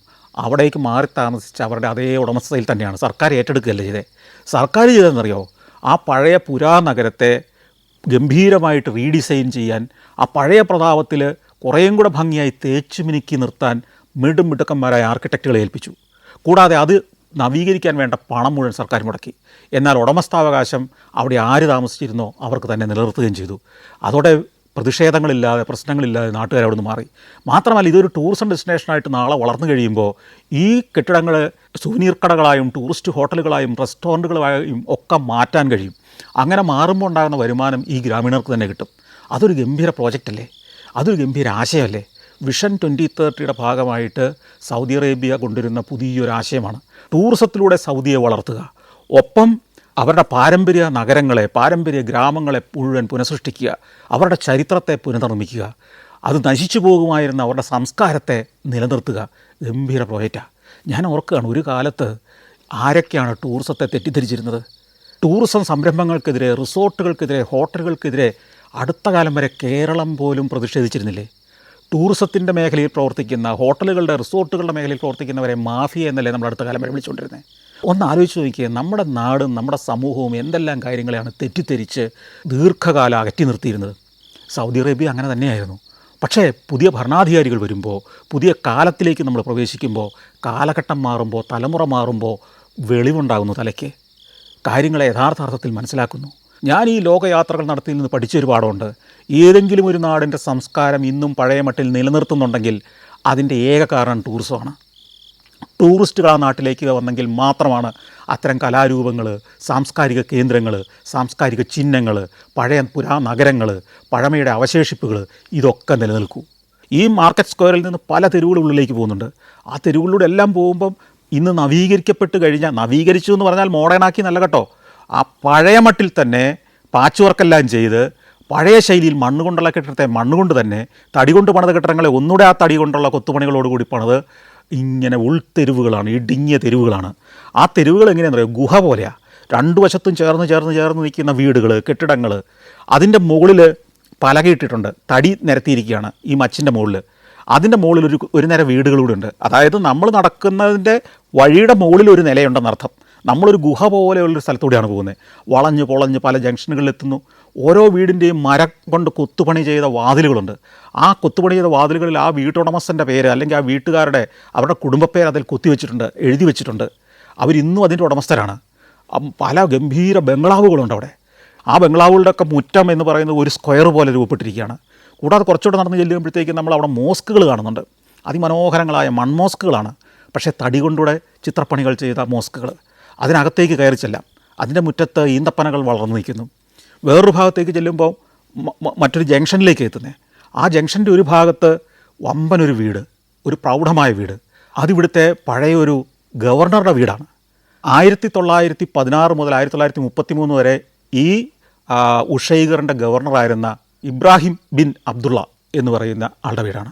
അവിടേക്ക് മാറി താമസിച്ച് അവരുടെ അതേ ഉടമസ്ഥതയിൽ തന്നെയാണ്. സർക്കാർ ഏറ്റെടുക്കുകയല്ല ചെയ്തേ. സർക്കാർ ചെയ്തതെന്നറിയോ, ആ പഴയ പുരാനഗരത്തെ ഗംഭീരമായിട്ട് റീഡിസൈൻ ചെയ്യാൻ, ആ പഴയ പ്രതാപത്തിൽ കുറേയും കൂടെ ഭംഗിയായി തേച്ചു മിനുക്കി നിർത്താൻ മിടുക്കന്മാരായ ആർക്കിടെക്റ്റുകളെ ഏൽപ്പിച്ചു. കൂടാതെ അത് നവീകരിക്കാൻ വേണ്ട പണം മുഴുവൻ സർക്കാർ മുടക്കി. എന്നാൽ ഉടമസ്ഥാവകാശം അവിടെ ആര് താമസിച്ചിരുന്നോ അവർക്ക് തന്നെ നിലനിർത്തുകയും ചെയ്തു. അതോടെ പ്രതിഷേധങ്ങളില്ലാതെ, പ്രശ്നങ്ങളില്ലാതെ നാട്ടുകാർ അവിടെ നിന്ന് മാറി. മാത്രമല്ല, ഇതൊരു ടൂറിസം ഡെസ്റ്റിനേഷനായിട്ട് നാളെ വളർന്നു കഴിയുമ്പോൾ ഈ കെട്ടിടങ്ങൾ സുവനീർ കടകളായും ടൂറിസ്റ്റ് ഹോട്ടലുകളായും റെസ്റ്റോറൻറ്റുകളായും ഒക്കെ മാറ്റാൻ കഴിയും. അങ്ങനെ മാറുമ്പോൾ ഉണ്ടാകുന്ന വരുമാനം ഈ ഗ്രാമീണർക്ക് തന്നെ കിട്ടും. അതൊരു ഗംഭീര പ്രോജക്റ്റല്ലേ, അതൊരു ഗംഭീര ആശയമല്ലേ. വിഷൻ 2030യുടെ ഭാഗമായിട്ട് സൗദി അറേബ്യ കൊണ്ടുവരുന്ന പുതിയൊരു ആശയമാണ് ടൂറിസത്തിലൂടെ സൗദിയെ വളർത്തുക. ഒപ്പം അവരുടെ പാരമ്പര്യ നഗരങ്ങളെ, പാരമ്പര്യ ഗ്രാമങ്ങളെ മുഴുവൻ പുനഃസൃഷ്ടിക്കുക, അവരുടെ ചരിത്രത്തെ പുനർനിർമ്മിക്കുക, അത് നശിച്ചു പോകുമായിരുന്ന അവരുടെ സംസ്കാരത്തെ നിലനിർത്തുക. ഗംഭീര പ്രോജക്റ്റാണ്. ഞാൻ ഓർക്കുകയാണ്, ഒരു കാലത്ത് ആരൊക്കെയാണ് ടൂറിസത്തെ തെറ്റിദ്ധരിച്ചിരുന്നത്. ടൂറിസം സംരംഭങ്ങൾക്കെതിരെ, റിസോർട്ടുകൾക്കെതിരെ, ഹോട്ടലുകൾക്കെതിരെ അടുത്ത കാലം വരെ കേരളം പോലും പ്രതിഷേധിച്ചിരുന്നില്ലേ? ടൂറിസത്തിൻ്റെ മേഖലയിൽ പ്രവർത്തിക്കുന്ന, ഹോട്ടലുകളുടെ, റിസോർട്ടുകളുടെ മേഖലയിൽ പ്രവർത്തിക്കുന്നവരെ മാഫിയ എന്നല്ലേ നമ്മൾ അടുത്ത കാലം വരെ വിളിച്ചുകൊണ്ടിരുന്നത്. ഒന്ന് ആലോചിച്ച് നോക്കിയേ, നമ്മുടെ നാടും നമ്മുടെ സമൂഹവും എന്തെല്ലാം കാര്യങ്ങളെയാണ് തെറ്റിദ്ധരിച്ച് ദീർഘകാലം അകറ്റി നിർത്തിയിരുന്നത്. സൗദി അറേബ്യ അങ്ങനെ തന്നെയായിരുന്നു. പക്ഷേ പുതിയ ഭരണാധികാരികൾ വരുമ്പോൾ, പുതിയ കാലത്തിലേക്ക് നമ്മൾ പ്രവേശിക്കുമ്പോൾ, കാലഘട്ടം മാറുമ്പോൾ, തലമുറ മാറുമ്പോൾ വെളിവുണ്ടാകുന്നു തലയ്ക്ക്. കാര്യങ്ങളെ യഥാർത്ഥത്തിൽ മനസ്സിലാക്കുന്നു. ഞാൻ ഈ ലോകയാത്രകൾ നടത്തിയിൽ നിന്ന് പഠിച്ചൊരു പാഠമുണ്ട്. ഏതെങ്കിലും ഒരു നാടിൻ്റെ സംസ്കാരം ഇന്നും പഴയ മട്ടിൽ നിലനിർത്തുന്നുണ്ടെങ്കിൽ അതിൻ്റെ ഏക കാരണം ടൂറിസമാണ്. ടൂറിസ്റ്റുകൾ ആ നാട്ടിലേക്ക് വന്നെങ്കിൽ മാത്രമാണ് അത്തരം കലാരൂപങ്ങൾ, സാംസ്കാരിക കേന്ദ്രങ്ങൾ, സാംസ്കാരിക ചിഹ്നങ്ങൾ, പഴയ നഗരങ്ങൾ, പഴമയുടെ അവശേഷിപ്പുകൾ ഇതൊക്കെ നിലനിൽക്കൂ. ഈ മാർക്കറ്റ് സ്ക്വയറിൽ നിന്ന് പല തെരുവുകളുള്ളിലേക്ക് പോകുന്നുണ്ട്. ആ തെരുവുകളിലൂടെ എല്ലാം പോകുമ്പം ഇന്ന് നവീകരിക്കപ്പെട്ട് കഴിഞ്ഞാൽ, നവീകരിച്ചു എന്ന് പറഞ്ഞാൽ മോഡേണാക്കി നല്ല കേട്ടോ, ആ പഴയ മട്ടിൽ തന്നെ പാച്ച് വർക്കെല്ലാം ചെയ്ത് പഴയ ശൈലിയിൽ മണ്ണുകൊണ്ടുള്ള കെട്ടിടത്തെ മണ്ണുകൊണ്ട് തന്നെ, തടി കൊണ്ട് പണിത കെട്ടിടങ്ങളെ ഒന്നുകൂടെ ആ തടി കൊണ്ടുള്ള കൊത്തുപണികളോടുകൂടി പണിത് ഇങ്ങനെ ഉൾതെരുവുകളാണ്, ഇടുങ്ങിയ തെരുവുകളാണ്. ആ തെരുവുകൾ എങ്ങനെയാണെന്ന് പറയുക, ഗുഹ പോലെയാണ്. രണ്ടു വശത്തും ചേർന്ന് നിൽക്കുന്ന വീടുകൾ, കെട്ടിടങ്ങൾ. അതിൻ്റെ മുകളിൽ പലകയിട്ടിട്ടുണ്ട്, തടി നിരത്തിയിരിക്കുകയാണ് ഈ മച്ചിൻ്റെ മുകളിൽ. അതിൻ്റെ മുകളിൽ ഒരു നിര വീടുകളൂടെ ഉണ്ട്. അതായത് നമ്മൾ നടക്കുന്നതിൻ്റെ വഴിയുടെ മുകളിൽ ഒരു നിലയുണ്ടെന്നർത്ഥം. നമ്മളൊരു ഗുഹ പോലെയുള്ളൊരു സ്ഥലത്തൂടെയാണ് പോകുന്നത്. വളഞ്ഞ് പൊളഞ്ഞ് പല ജംഗ്ഷനുകളിലെത്തുന്നു. ഓരോ വീടിൻ്റെയും മരം കൊണ്ട് കൊത്തുപണി ചെയ്ത വാതിലുകളുണ്ട്. ആ കൊത്തുപണി ചെയ്ത വാതിലുകളിൽ ആ വീട്ടുടമസ്ഥൻ്റെ പേര് അല്ലെങ്കിൽ ആ വീട്ടുകാരുടെ അവരുടെ കുടുംബപ്പേര് അതിൽ കുത്തിവെച്ചിട്ടുണ്ട്, എഴുതി വെച്ചിട്ടുണ്ട്. അവരിന്നും അതിൻ്റെ ഉടമസ്ഥരാണ്. പല ഗംഭീര ബംഗ്ലാവുകളുണ്ട് അവിടെ. ആ ബംഗ്ലാവുകളുടെയൊക്കെ മുറ്റം എന്ന് പറയുന്നത് ഒരു സ്ക്വയർ പോലെ രൂപപ്പെട്ടിരിക്കുകയാണ്. കൂടാതെ കുറച്ചുകൂടെ നടന്ന് ചെല്ലുമ്പോഴത്തേക്കും നമ്മൾ അവിടെ മോസ്കുകൾ കാണുന്നുണ്ട്. അതിമനോഹരങ്ങളായ മൺമോസ്കുകളാണ്, പക്ഷേ തടി കൊണ്ടുകൂടെ ചിത്രപ്പണികൾ ചെയ്ത മോസ്കുകൾ. അതിനകത്തേക്ക് കയറി ചെല്ലാം. അതിൻ്റെ മുറ്റത്ത് ഈന്തപ്പനകൾ വളർന്നു നിൽക്കുന്നു. വേറൊരു ഭാഗത്തേക്ക് ചെല്ലുമ്പോൾ മറ്റൊരു ജംഗ്ഷനിലേക്ക് എത്തുന്നത്. ആ ജംഗ്ഷൻ്റെ ഒരു ഭാഗത്ത് വമ്പനൊരു വീട്, ഒരു പ്രൗഢമായ വീട്. അതിവിടുത്തെ പഴയൊരു ഗവർണറുടെ വീടാണ്. 1916 മുതൽ 1933 വരെ ഈ ഉഷൈഗറിൻ്റെ ഗവർണറായിരുന്ന ഇബ്രാഹിം ബിൻ അബ്ദുള്ള എന്ന് പറയുന്ന ആളുടെ വീടാണ്.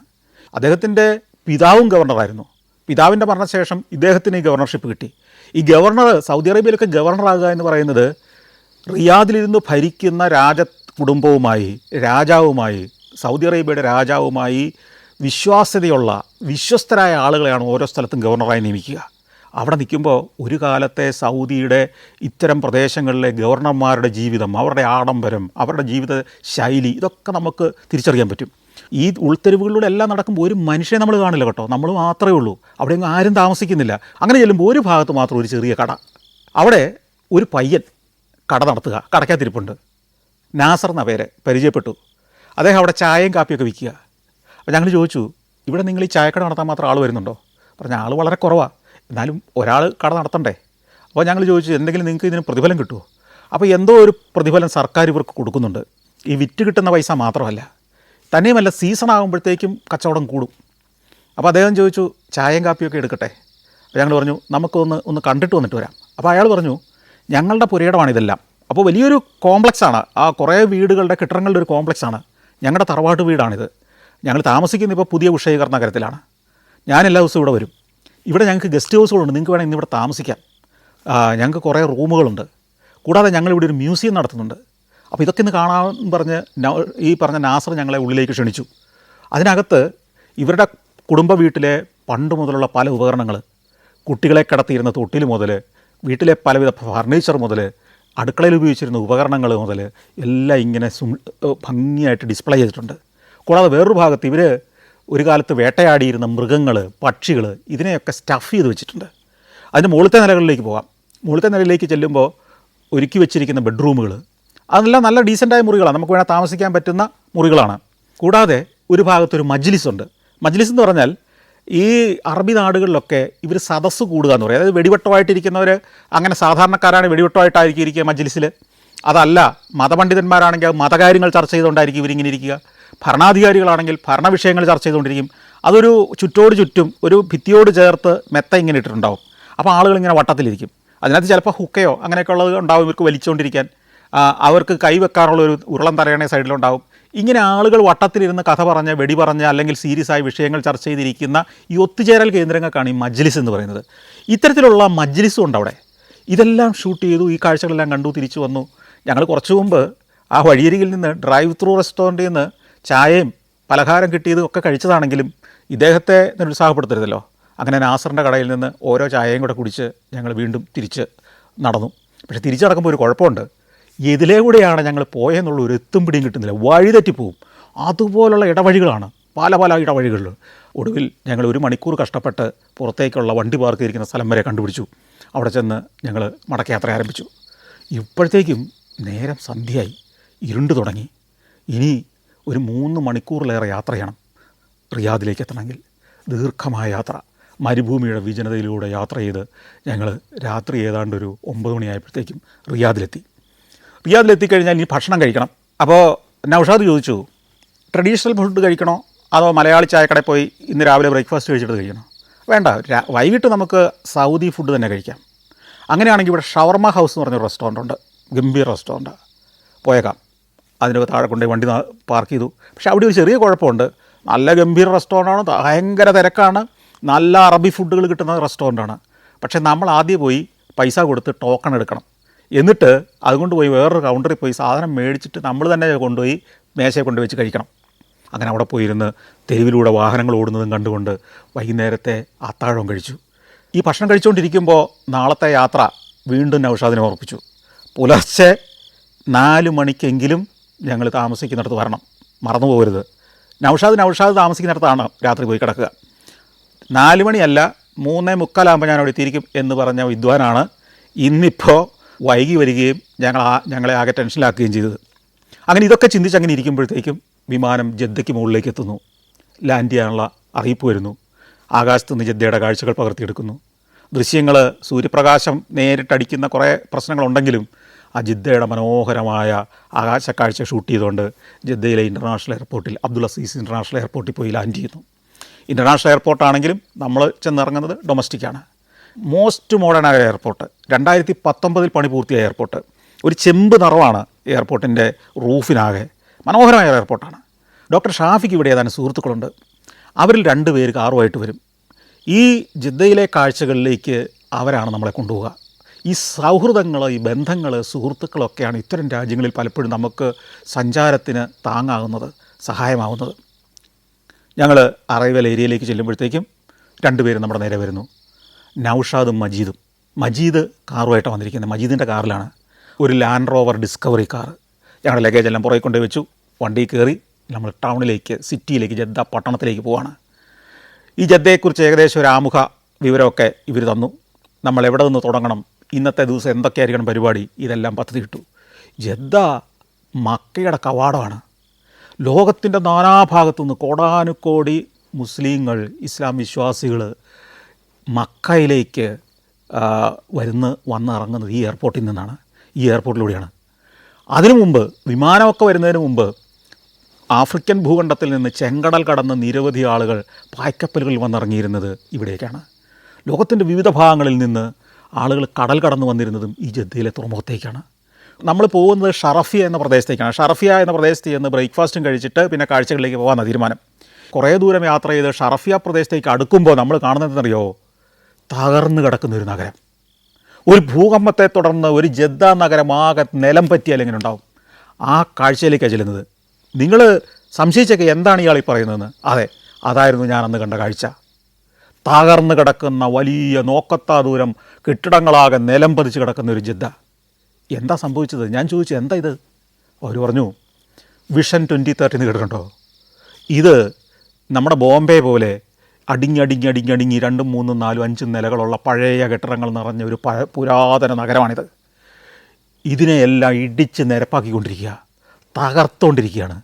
അദ്ദേഹത്തിൻ്റെ പിതാവും ഗവർണറായിരുന്നു. പിതാവിൻ്റെ മരണശേഷം ഇദ്ദേഹത്തിന് ഈ ഗവർണർഷിപ്പ് കിട്ടി. ഈ ഗവർണർ, സൗദി അറേബ്യയിലൊക്കെ ഗവർണറാകുക എന്ന് പറയുന്നത് റിയാദിലിരുന്ന് ഭരിക്കുന്ന കുടുംബവുമായി, രാജാവുമായി, സൗദി അറേബ്യയുടെ രാജാവുമായി വിശ്വസ്തരായ ആളുകളെയാണ് ഓരോ സ്ഥലത്തും ഗവർണറായി നിയമിക്കുക. അവിടെ നിൽക്കുമ്പോൾ ഒരു കാലത്തെ സൗദിയുടെ ഇത്തരം പ്രദേശങ്ങളിലെ ഗവർണർമാരുടെ ജീവിതം, അവരുടെ ആഡംബരം, അവരുടെ ജീവിത ശൈലി, ഇതൊക്കെ നമുക്ക് തിരിച്ചറിയാൻ പറ്റും. ഈ ഉൾത്തെരുവുകളിലൂടെ എല്ലാം നടക്കുമ്പോൾ ഒരു മനുഷ്യനെ നമ്മൾ കാണില്ല കേട്ടോ, നമ്മൾ മാത്രമേ ഉള്ളൂ. അവിടെയൊന്നും ആരും താമസിക്കുന്നില്ല. അങ്ങനെ ചെല്ലുമ്പോൾ ഒരു ഭാഗത്ത് മാത്രം ഒരു ചെറിയ കട. അവിടെ ഒരു പയ്യൻ കട നടത്തുക, കടയ്ക്കകത്തിരിപ്പുണ്ട്. നാസർ എന്ന പേര്, പരിചയപ്പെട്ടു. അദ്ദേഹം അവിടെ ചായയും കാപ്പിയൊക്കെ വിൽക്കുക. അപ്പോൾ ഞങ്ങൾ ചോദിച്ചു, ഇവിടെ നിങ്ങൾ ഈ ചായക്കട നടത്താൻ മാത്രം ആൾ വരുന്നുണ്ടോ? പറഞ്ഞ ആൾ വളരെ കുറവാണ്, എന്നാലും ഒരാൾ കട നടത്തണ്ടേ. അപ്പോൾ ഞങ്ങൾ ചോദിച്ചു, എന്തെങ്കിലും നിങ്ങൾക്ക് ഇതിന് പ്രതിഫലം കിട്ടുമോ? അപ്പോൾ എന്തോ ഒരു പ്രതിഫലം സർക്കാർ ഇവർക്ക് കൊടുക്കുന്നുണ്ട്. ഈ വിറ്റ് കിട്ടുന്ന പൈസ മാത്രമല്ല, തന്നെയുമല്ല സീസൺ ആകുമ്പോഴത്തേക്കും കച്ചവടം കൂടും. അപ്പോൾ അദ്ദേഹം ചോദിച്ചു, ചായയും കാപ്പിയൊക്കെ എടുക്കട്ടെ? അപ്പോൾ ഞങ്ങൾ പറഞ്ഞു, നമുക്കൊന്ന് കണ്ടിട്ട് വന്നിട്ട് വരാം. അപ്പോൾ അയാൾ പറഞ്ഞു, ഞങ്ങളുടെ പുരയിടമാണ് ഇതെല്ലാം. അപ്പോൾ വലിയൊരു കോംപ്ലക്സാണ്, ആ കുറേ വീടുകളുടെ കെട്ടിടങ്ങളുടെ ഒരു കോംപ്ലക്സാണ്. ഞങ്ങളുടെ തറവാട്ട് വീടാണിത്. ഞങ്ങൾ താമസിക്കുന്നത് ഇപ്പോൾ പുതിയ ഉഷൈഗർ നഗരത്തിലാണ്. ഞാൻ എല്ലാ ദിവസവും ഇവിടെ വരും. ഇവിടെ ഞങ്ങൾക്ക് ഗസ്റ്റ് ഹൗസുകളുണ്ട്, നിങ്ങൾക്ക് വേണമെങ്കിൽ ഇന്നിവിടെ താമസിക്കാം. ഞങ്ങൾക്ക് കുറേ റൂമുകളുണ്ട്. കൂടാതെ ഞങ്ങളിവിടെ ഒരു മ്യൂസിയം നടത്തുന്നുണ്ട്. അപ്പോൾ ഇതൊക്കെ ഇന്ന് കാണാൻ പറഞ്ഞ് ഈ പറഞ്ഞ നാസർ ഞങ്ങളെ ഉള്ളിലേക്ക് ക്ഷണിച്ചു. അതിനകത്ത് ഇവരുടെ കുടുംബ വീട്ടിലെ പണ്ട് മുതലുള്ള പല ഉപകരണങ്ങൾ, കുട്ടികളെ കിടത്തിയിരുന്ന തൊട്ടിൽ മുതൽ, വീട്ടിലെ പലവിധ ഫർണിച്ചർ മുതൽ, അടുക്കളയിൽ ഉപയോഗിച്ചിരുന്ന ഉപകരണങ്ങൾ മുതൽ എല്ലാം ഇങ്ങനെ ഭംഗിയായിട്ട് ഡിസ്പ്ലേ ചെയ്തിട്ടുണ്ട്. കൂടാതെ വേറൊരു ഭാഗത്ത് ഇവർ ഒരു കാലത്ത് വേട്ടയാടിയിരുന്ന മൃഗങ്ങൾ, പക്ഷികൾ, ഇതിനെയൊക്കെ സ്റ്റഫ് ചെയ്ത് വെച്ചിട്ടുണ്ട്. അതിൻ്റെ മുകളിലത്തെ നിലകളിലേക്ക് പോകാം. മുകളിലത്തെ നിലയിലേക്ക് ചെല്ലുമ്പോൾ ഒരുക്കി വെച്ചിരിക്കുന്ന ബെഡ്റൂമുകൾ, അതെല്ലാം നല്ല ഡീസൻ്റായ മുറികളാണ്, നമുക്ക് വേണേൽ താമസിക്കാൻ പറ്റുന്ന മുറികളാണ്. കൂടാതെ ഒരു ഭാഗത്തൊരു മജ്ലിസുണ്ട്. മജ്ലിസ് എന്ന് പറഞ്ഞാൽ ഈ അറബി നാടുകളിലൊക്കെ ഇവർ സദസ്സ് കൂടുക എന്ന് പറയും. അതായത് വെടിവട്ടമായിട്ടിരിക്കുന്നവർ, അങ്ങനെ സാധാരണക്കാരാണ് വെടിവട്ടമായിട്ടായിരിക്കും ഇരിക്കുക മജ്ലിസിൽ. അതല്ല, മതപണ്ഡിതന്മാരാണെങ്കിൽ മതകാര്യങ്ങൾ ചർച്ച ചെയ്തുകൊണ്ടായിരിക്കും ഇവരിങ്ങനെ ഇരിക്കുക. ഭരണാധികാരികളാണെങ്കിൽ ഭരണവിഷയങ്ങൾ ചർച്ച ചെയ്തുകൊണ്ടിരിക്കും. അതൊരു ചുറ്റും ഒരു ഭിത്തിയോട് ചേർത്ത് മെത്ത ഇങ്ങനെ ഇട്ടിട്ടുണ്ടാവും. അപ്പോൾ ആളുകളിങ്ങനെ വട്ടത്തിലിരിക്കും. അതിനകത്ത് ചിലപ്പോൾ ഹുക്കയോ അങ്ങനെയൊക്കെ ഉള്ളത് ഉണ്ടാവും ഇവർക്ക് വലിച്ചുകൊണ്ടിരിക്കാൻ. അവർക്ക് കൈവെക്കാനുള്ളൊരു ഉരുളം തലയണ സൈഡിലുണ്ടാവും. ഇങ്ങനെ ആളുകൾ വട്ടത്തിലിരുന്ന് കഥ പറഞ്ഞ്, വെടി പറഞ്ഞ്, അല്ലെങ്കിൽ സീരിയസ് ആയ വിഷയങ്ങൾ ചർച്ച ചെയ്തിരിക്കുന്ന ഈ ഒത്തുചേരൽ കേന്ദ്രങ്ങൾക്കാണ് ഈ മജ്ലിസ് എന്ന് പറയുന്നത്. ഇത്തരത്തിലുള്ള മജ്ലിസും ഉണ്ട് അവിടെ. ഇതെല്ലാം ഷൂട്ട് ചെയ്തു, ഈ കാഴ്ചകളെല്ലാം കണ്ടു, തിരിച്ചു വന്നു. ഞങ്ങൾ കുറച്ചു മുമ്പ് ആ വഴിയരികിൽ നിന്ന് ഡ്രൈവ് ത്രൂ റെസ്റ്റോറൻറ്റിൽ നിന്ന് ചായയും പലഹാരം കിട്ടിയതും ഒക്കെ കഴിച്ചതാണെങ്കിലും ഇദ്ദേഹത്തെ നിരുത്സാഹപ്പെടുത്തരുതല്ലോ. അങ്ങനെ നാസറിൻ്റെ കടയിൽ നിന്ന് ഓരോ ചായയും കൂടെ കുടിച്ച് ഞങ്ങൾ വീണ്ടും തിരിച്ച് നടന്നു. പക്ഷേ തിരിച്ചു നടക്കുമ്പോൾ ഒരു കുഴപ്പമുണ്ട്. ഇതിലേ കൂടെയാണ് ഞങ്ങൾ പോയെന്നുള്ള ഒരു എത്തും പിടിയും കിട്ടുന്നില്ല, വഴിതെറ്റിപ്പോവും. അതുപോലുള്ള ഇടവഴികളാണ്, പല ഇടവഴികളിൽ. ഒടുവിൽ ഞങ്ങൾ 1 മണിക്കൂർ കഷ്ടപ്പെട്ട് പുറത്തേക്കുള്ള വണ്ടി പാർക്ക് ചെയ്തിരിക്കുന്ന സ്ഥലം വരെ കണ്ടുപിടിച്ചു. അവിടെ ചെന്ന് ഞങ്ങൾ മടക്കയാത്ര ആരംഭിച്ചു. ഇപ്പോഴത്തേക്കും നേരം സന്ധ്യയായി, ഇരുണ്ട് തുടങ്ങി. ഇനി ഒരു 3 മണിക്കൂറിലേറെ യാത്ര ചെയ്യണം റിയാദിലേക്ക് എത്തണമെങ്കിൽ. ദീർഘമായ യാത്ര, മരുഭൂമിയുടെ വിജനതയിലൂടെ യാത്ര ചെയ്ത് ഞങ്ങൾ രാത്രി ഏതാണ്ട് ഒരു 9 മണിയായപ്പോഴത്തേക്കും റിയാദിലെത്തിക്കഴിഞ്ഞാൽ ഇനി ഭക്ഷണം കഴിക്കണം. അപ്പോൾ നൗഷാദ് ചോദിച്ചു, ട്രഡീഷണൽ ഫുഡ് കഴിക്കണോ അതോ മലയാളി ചായക്കടയിൽ പോയി ഇന്ന് രാവിലെ ബ്രേക്ക്ഫാസ്റ്റ് കഴിച്ചിട്ട് കഴിക്കണോ? വേണ്ട, വൈകിട്ട് നമുക്ക് സൗദി ഫുഡ് തന്നെ കഴിക്കാം. അങ്ങനെയാണെങ്കിൽ ഇവിടെ ഷവർമ ഹൗസ് എന്ന് പറഞ്ഞൊരു റെസ്റ്റോറൻ്റ് ഉണ്ട്, ഗംഭീർ റെസ്റ്റോറൻറ്റാണ്, പോയേക്കാം. അതിന് താഴെ കൊണ്ടുപോയി വണ്ടി പാർക്ക് ചെയ്തു. പക്ഷേ അവിടെ ഒരു ചെറിയ കുഴപ്പമുണ്ട്, നല്ല ഗംഭീർ റെസ്റ്റോറൻ്റാണ്, ഭയങ്കര തിരക്കാണ്, നല്ല അറബി ഫുഡുകൾ കിട്ടുന്ന റെസ്റ്റോറൻ്റാണ്. പക്ഷേ നമ്മൾ ആദ്യം പോയി പൈസ കൊടുത്ത് ടോക്കൺ എടുക്കണം. എന്നിട്ട് അതുകൊണ്ട് പോയി വേറൊരു കൗണ്ടറിൽ പോയി സാധനം മേടിച്ചിട്ട് നമ്മൾ തന്നെ കൊണ്ടുപോയി മേശയെ കൊണ്ടുവച്ച് കഴിക്കണം. അങ്ങനെ അവിടെ പോയിരുന്ന് തെരുവിലൂടെ വാഹനങ്ങൾ ഓടുന്നതും കണ്ടുകൊണ്ട് വൈകുന്നേരത്തെ അത്താഴം കഴിച്ചു. ഈ ഭക്ഷണം കഴിച്ചുകൊണ്ടിരിക്കുമ്പോൾ നാളത്തെ യാത്ര വീണ്ടും നൗഷാദിനെ ഓർപ്പിച്ചു. പുലർച്ചെ 4 മണിക്കെങ്കിലും ഞങ്ങൾ താമസിക്കുന്നിടത്ത് വരണം, മറന്നു പോകരുത്. നൗഷാദ് താമസിക്കുന്നിടത്താണ് രാത്രി പോയി കിടക്കുക. 4 മണിയല്ല 3:45 ഞാൻ അവിടെ എത്തിയിരിക്കും എന്ന് പറഞ്ഞ വിദ്വാനാണ് ഇന്നിപ്പോൾ വൈകി വരികയും ഞങ്ങളെ ആകെ ടെൻഷനിലാക്കുകയും ചെയ്തത്. അങ്ങനെ ഇതൊക്കെ ചിന്തിച്ച് അങ്ങനെ ഇരിക്കുമ്പോഴത്തേക്കും വിമാനം ജദ്ദയ്ക്ക് മുകളിലേക്ക് എത്തുന്നു. ലാൻഡ് ചെയ്യാനുള്ള അറിയിപ്പ് വരുന്നു. ആകാശത്തുനിന്ന് ജദ്ദയുടെ കാഴ്ചകൾ പകർത്തിയെടുക്കുന്നു. ദൃശ്യങ്ങൾ, സൂര്യപ്രകാശം നേരിട്ടടിക്കുന്ന കുറേ പ്രശ്നങ്ങളുണ്ടെങ്കിലും ആ ജിദ്ദയുടെ മനോഹരമായ ആകാശക്കാഴ്ച ഷൂട്ട് ചെയ്തുകൊണ്ട് ജദ്ദയിലെ ഇൻ്റർനാഷണൽ എയർപോർട്ടിൽ, അബ്ദുൽ അസീസ് ഇൻ്റർനാഷണൽ എയർപോർട്ടിൽ പോയി ലാൻഡ് ചെയ്യുന്നു. ഇൻ്റർനാഷണൽ എയർപോർട്ടാണെങ്കിലും നമ്മൾ ചെന്നിറങ്ങുന്നത് ഡൊമസ്റ്റിക്കാണ്. മോസ്റ്റ് മോഡേണായ എയർപോർട്ട്, 2019 പണി പൂർത്തിയായ എയർപോർട്ട്. ഒരു ചെമ്പ് നിറവാണ് എയർപോർട്ടിൻ്റെ റൂഫിനാകെ. മനോഹരമായ എയർപോർട്ടാണ്. ഡോക്ടർ ഷാഫിക്ക് ഇവിടെ ഏതാനും സുഹൃത്തുക്കളുണ്ട്. അവരിൽ 2 പേര് കാറുമായിട്ട് വരും. ഈ ജിദ്ദയിലെ കാഴ്ചകളിലേക്ക് അവരാണ് നമ്മളെ കൊണ്ടുപോവുക. ഈ സൗഹൃദങ്ങൾ, ഈ ബന്ധങ്ങൾ, സുഹൃത്തുക്കളൊക്കെയാണ് ഇത്തരം രാജ്യങ്ങളിൽ പലപ്പോഴും നമുക്ക് സഞ്ചാരത്തിന് താങ്ങാകുന്നത്, സഹായമാകുന്നത്. ഞങ്ങൾ അറൈവൽ ഏരിയയിലേക്ക് ചെല്ലുമ്പോഴത്തേക്കും 2 പേര് നമ്മുടെ നേരെ വരുന്നു, നൗഷാദും മജീദും. മജീദ് കാറുമായിട്ടാണ് വന്നിരിക്കുന്നത്. മജീദിൻ്റെ കാറിലാണ്, ഒരു ലാൻഡ് റോവർ ഡിസ്കവറി കാർ. ഞങ്ങളുടെ ലഗേജ് എല്ലാം പുറകെ കൊണ്ടുപോയി വെച്ചു. വണ്ടിയിൽ കയറി നമ്മൾ ടൗണിലേക്ക്, സിറ്റിയിലേക്ക്, ജദ്ദ പട്ടണത്തിലേക്ക് പോവാണ്. ഈ ജദ്ദയെക്കുറിച്ച് ഏകദേശം ഒരു ആമുഖ വിവരമൊക്കെ ഇവർ തന്നു. നമ്മൾ എവിടെ നിന്ന് തുടങ്ങണം, ഇന്നത്തെ ദിവസം എന്തൊക്കെയായിരിക്കണം പരിപാടി, ഇതെല്ലാം പദ്ധതി ഇട്ടു. ജദ്ദ മക്കയുടെ കവാടമാണ്. ലോകത്തിൻ്റെ നാനാഭാഗത്തുനിന്ന് കോടാനുകോടി മുസ്ലിങ്ങൾ, ഇസ്ലാം വിശ്വാസികൾ മക്കയിലേക്ക് വന്നിറങ്ങുന്നത് ഈ എയർപോർട്ടിൽ നിന്നാണ്, ഈ എയർപോർട്ടിലൂടെയാണ്. അതിനു മുമ്പ്, വിമാനമൊക്കെ വരുന്നതിന് മുമ്പ്, ആഫ്രിക്കൻ ഭൂഖണ്ഡത്തിൽ നിന്ന് ചെങ്കടൽ കടന്ന് നിരവധി ആളുകൾ പായ്ക്കപ്പലുകളിൽ വന്നിറങ്ങിയിരുന്നത് ഇവിടേക്കാണ്. ലോകത്തിൻ്റെ വിവിധ ഭാഗങ്ങളിൽ നിന്ന് ആളുകൾ കടൽ കടന്നു വന്നിരുന്നതും ഈ ജദ്ദയിലെ തുറമുഖത്തേക്കാണ്. നമ്മൾ പോകുന്നത് ഷറഫിയ എന്ന പ്രദേശത്തേക്കാണ്. ഷറഫിയ എന്ന പ്രദേശത്ത് ചെന്ന് ബ്രേക്ക്ഫാസ്റ്റും കഴിച്ചിട്ട് പിന്നെ കാഴ്ചകളിലേക്ക് പോകാമെന്ന തീരുമാനം. കുറേ ദൂരം യാത്ര ചെയ്ത് ഷറഫിയ പ്രദേശത്തേക്ക് അടുക്കുമ്പോൾ നമ്മൾ കാണുന്നതെന്നറിയോ, തകർന്നു കിടക്കുന്നൊരു നഗരം. ഒരു ഭൂകമ്പത്തെ തുടർന്ന് ഒരു ജദ്ദ നഗരം ആകെ നിലം പറ്റിയാൽ എങ്ങനെ ഉണ്ടാവും? ആ കാഴ്ചയിലേക്കാണ് ചെല്ലുന്നത്. നിങ്ങൾ സംശയിച്ചൊക്കെ എന്താണ് ഇയാൾ ഈ പറയുന്നതെന്ന്. അതെ, അതായിരുന്നു ഞാൻ അന്ന് കണ്ട കാഴ്ച. തകർന്നു കിടക്കുന്ന വലിയ നോക്കത്താ ദൂരം കെട്ടിടങ്ങളാകെ നിലം പതിച്ച് കിടക്കുന്ന ഒരു ജദ്ദ. എന്താ സംഭവിച്ചത്? ഞാൻ ചോദിച്ചു, എന്താ ഇത്? അവർ പറഞ്ഞു, വിഷൻ 2030 കേട്ടിട്ടുണ്ടോ? ഇത് നമ്മുടെ ബോംബെ പോലെ അടിങ്ങി 2, 3, 4, 5 നിലകളുള്ള പഴയ കെട്ടിടങ്ങൾ നിറഞ്ഞ ഒരു പുരാതന നഗരമാണിത്. ഇതിനെയെല്ലാം ഇടിച്ച് നിരപ്പാക്കിക്കൊണ്ടിരിക്കുക, തകർത്തുകൊണ്ടിരിക്കുകയാണ്.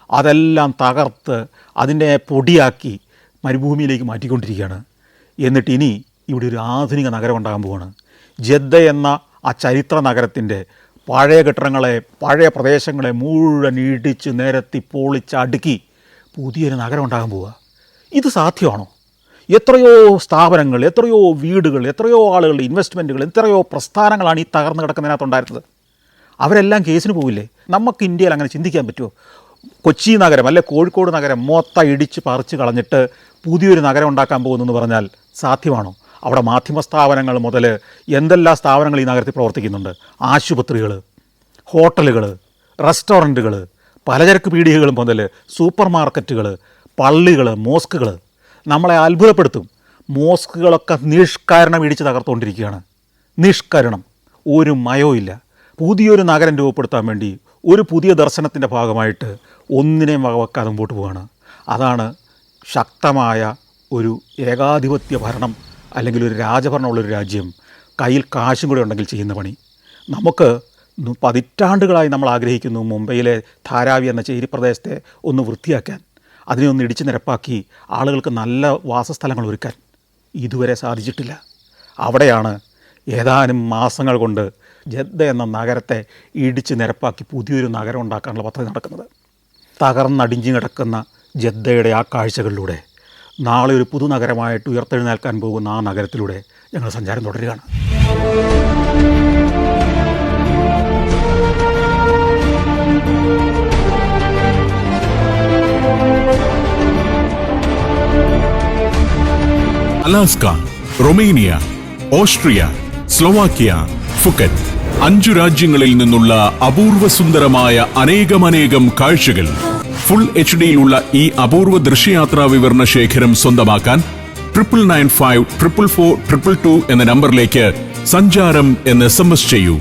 അതെല്ലാം തകർത്ത് അതിനെ പൊടിയാക്കി മരുഭൂമിയിലേക്ക് മാറ്റിക്കൊണ്ടിരിക്കുകയാണ്. എന്നിട്ട് ഇനി ഇവിടെ ഒരു ആധുനിക നഗരം ഉണ്ടാകാൻ പോവുകയാണ്. ജദ്ദ എന്ന ആ ചരിത്ര നഗരത്തിൻ്റെ പഴയ കെട്ടിടങ്ങളെ, പഴയ പ്രദേശങ്ങളെ മുഴുവൻ ഇടിച്ച് നിരത്തി പൊളിച്ച് അടുക്കി പുതിയൊരു നഗരം ഉണ്ടാകാൻ പോവുക. ഇത് സാധ്യമാണോ? എത്രയോ സ്ഥാപനങ്ങൾ, എത്രയോ വീടുകൾ, എത്രയോ ആളുകളുടെ ഇൻവെസ്റ്റ്മെൻറ്റുകൾ, എത്രയോ പ്രസ്ഥാനങ്ങളാണ് ഈ തകർന്ന് കിടക്കുന്നതിനകത്തുണ്ടായിരുന്നത്. അവരെല്ലാം കേസിന് പോവില്ലേ? നമുക്ക് ഇന്ത്യയിൽ അങ്ങനെ ചിന്തിക്കാൻ പറ്റുമോ? കൊച്ചി നഗരം അല്ലെ കോഴിക്കോട് നഗരം മൊത്തം ഇടിച്ച് പറിച്ച് കളഞ്ഞിട്ട് പുതിയൊരു നഗരം ഉണ്ടാക്കാൻ പോകുന്നെന്ന് പറഞ്ഞാൽ സാധ്യമാണോ? അവിടെ മാധ്യമ സ്ഥാപനങ്ങൾ മുതൽ എന്തെല്ലാം സ്ഥാപനങ്ങൾ ഈ നഗരത്തിൽ പ്രവർത്തിക്കുന്നുണ്ട്. ആശുപത്രികൾ, ഹോട്ടലുകൾ, റെസ്റ്റോറൻറ്റുകൾ, പലചരക്ക് പീടികകൾ മുതൽ സൂപ്പർ മാർക്കറ്റുകൾ, പള്ളികൾ, മോസ്കുകൾ. നമ്മളെ അത്ഭുതപ്പെടുത്തും. മോസ്കുകളൊക്കെ നിഷ്കരണം ഇടിച്ച് തകർത്തുകൊണ്ടിരിക്കുകയാണ്. നിഷ്കരണം, ഒരു മയവും ഇല്ല. പുതിയൊരു നഗരം രൂപപ്പെടുത്താൻ വേണ്ടി ഒരു പുതിയ ദർശനത്തിൻ്റെ ഭാഗമായിട്ട് ഒന്നിനെയും വകവെക്കാതെ മുമ്പോട്ട് പോവുകയാണ്. അതാണ് ശക്തമായ ഒരു ഏകാധിപത്യ ഭരണം അല്ലെങ്കിൽ ഒരു രാജഭരണമുള്ളൊരു രാജ്യം കയ്യിൽ കാശും കൂടെ ഉണ്ടെങ്കിൽ ചെയ്യുന്ന പണി. നമുക്ക് പതിറ്റാണ്ടുകളായി നമ്മൾ ആഗ്രഹിക്കുന്നു മുംബൈയിലെ ധാരാവി എന്ന ചേരി പ്രദേശത്തെ ഒന്ന് വൃത്തിയാക്കാൻ, അതിനെ ഒന്ന് ഇടിച്ചു നിരപ്പാക്കി ആളുകൾക്ക് നല്ല വാസസ്ഥലങ്ങൾ ഒരുക്കാൻ. ഇതുവരെ സാധിച്ചിട്ടില്ല. അവിടെയാണ് ഏതാനും മാസങ്ങൾ കൊണ്ട് ജദ്ദ എന്ന നഗരത്തെ ഇടിച്ച് നിരപ്പാക്കി പുതിയൊരു നഗരം ഉണ്ടാക്കാനുള്ള പദ്ധതി നടക്കുന്നത്. തകർന്നടിഞ്ഞു കിടക്കുന്ന ജദ്ദയുടെ ആ കാഴ്ചകളിലൂടെ നാളെ ഒരു പുതുനഗരമായിട്ട് ഉയർത്തെഴുന്നേൽക്കാൻ പോകുന്ന ആ നഗരത്തിലൂടെ ഞങ്ങൾ സഞ്ചാരം തുടരുകയാണ്. Alaska, Romania, Austria, Slovakia, Phuket 5 രാജ്യങ്ങളിൽ നിന്നുള്ള അപൂർവ സുന്ദരമായ അനേകം കാഴ്ചകൾ. ഫുൾ HD-യിലുള്ള ഈ അപൂർവ ദൃശ്യയാത്രാ വിവരണ ശേഖരം സ്വന്തമാക്കാൻ 9995 444 222 എന്ന നമ്പറിലേക്ക് സഞ്ചാരം എന്ന് SMS ചെയ്യൂ.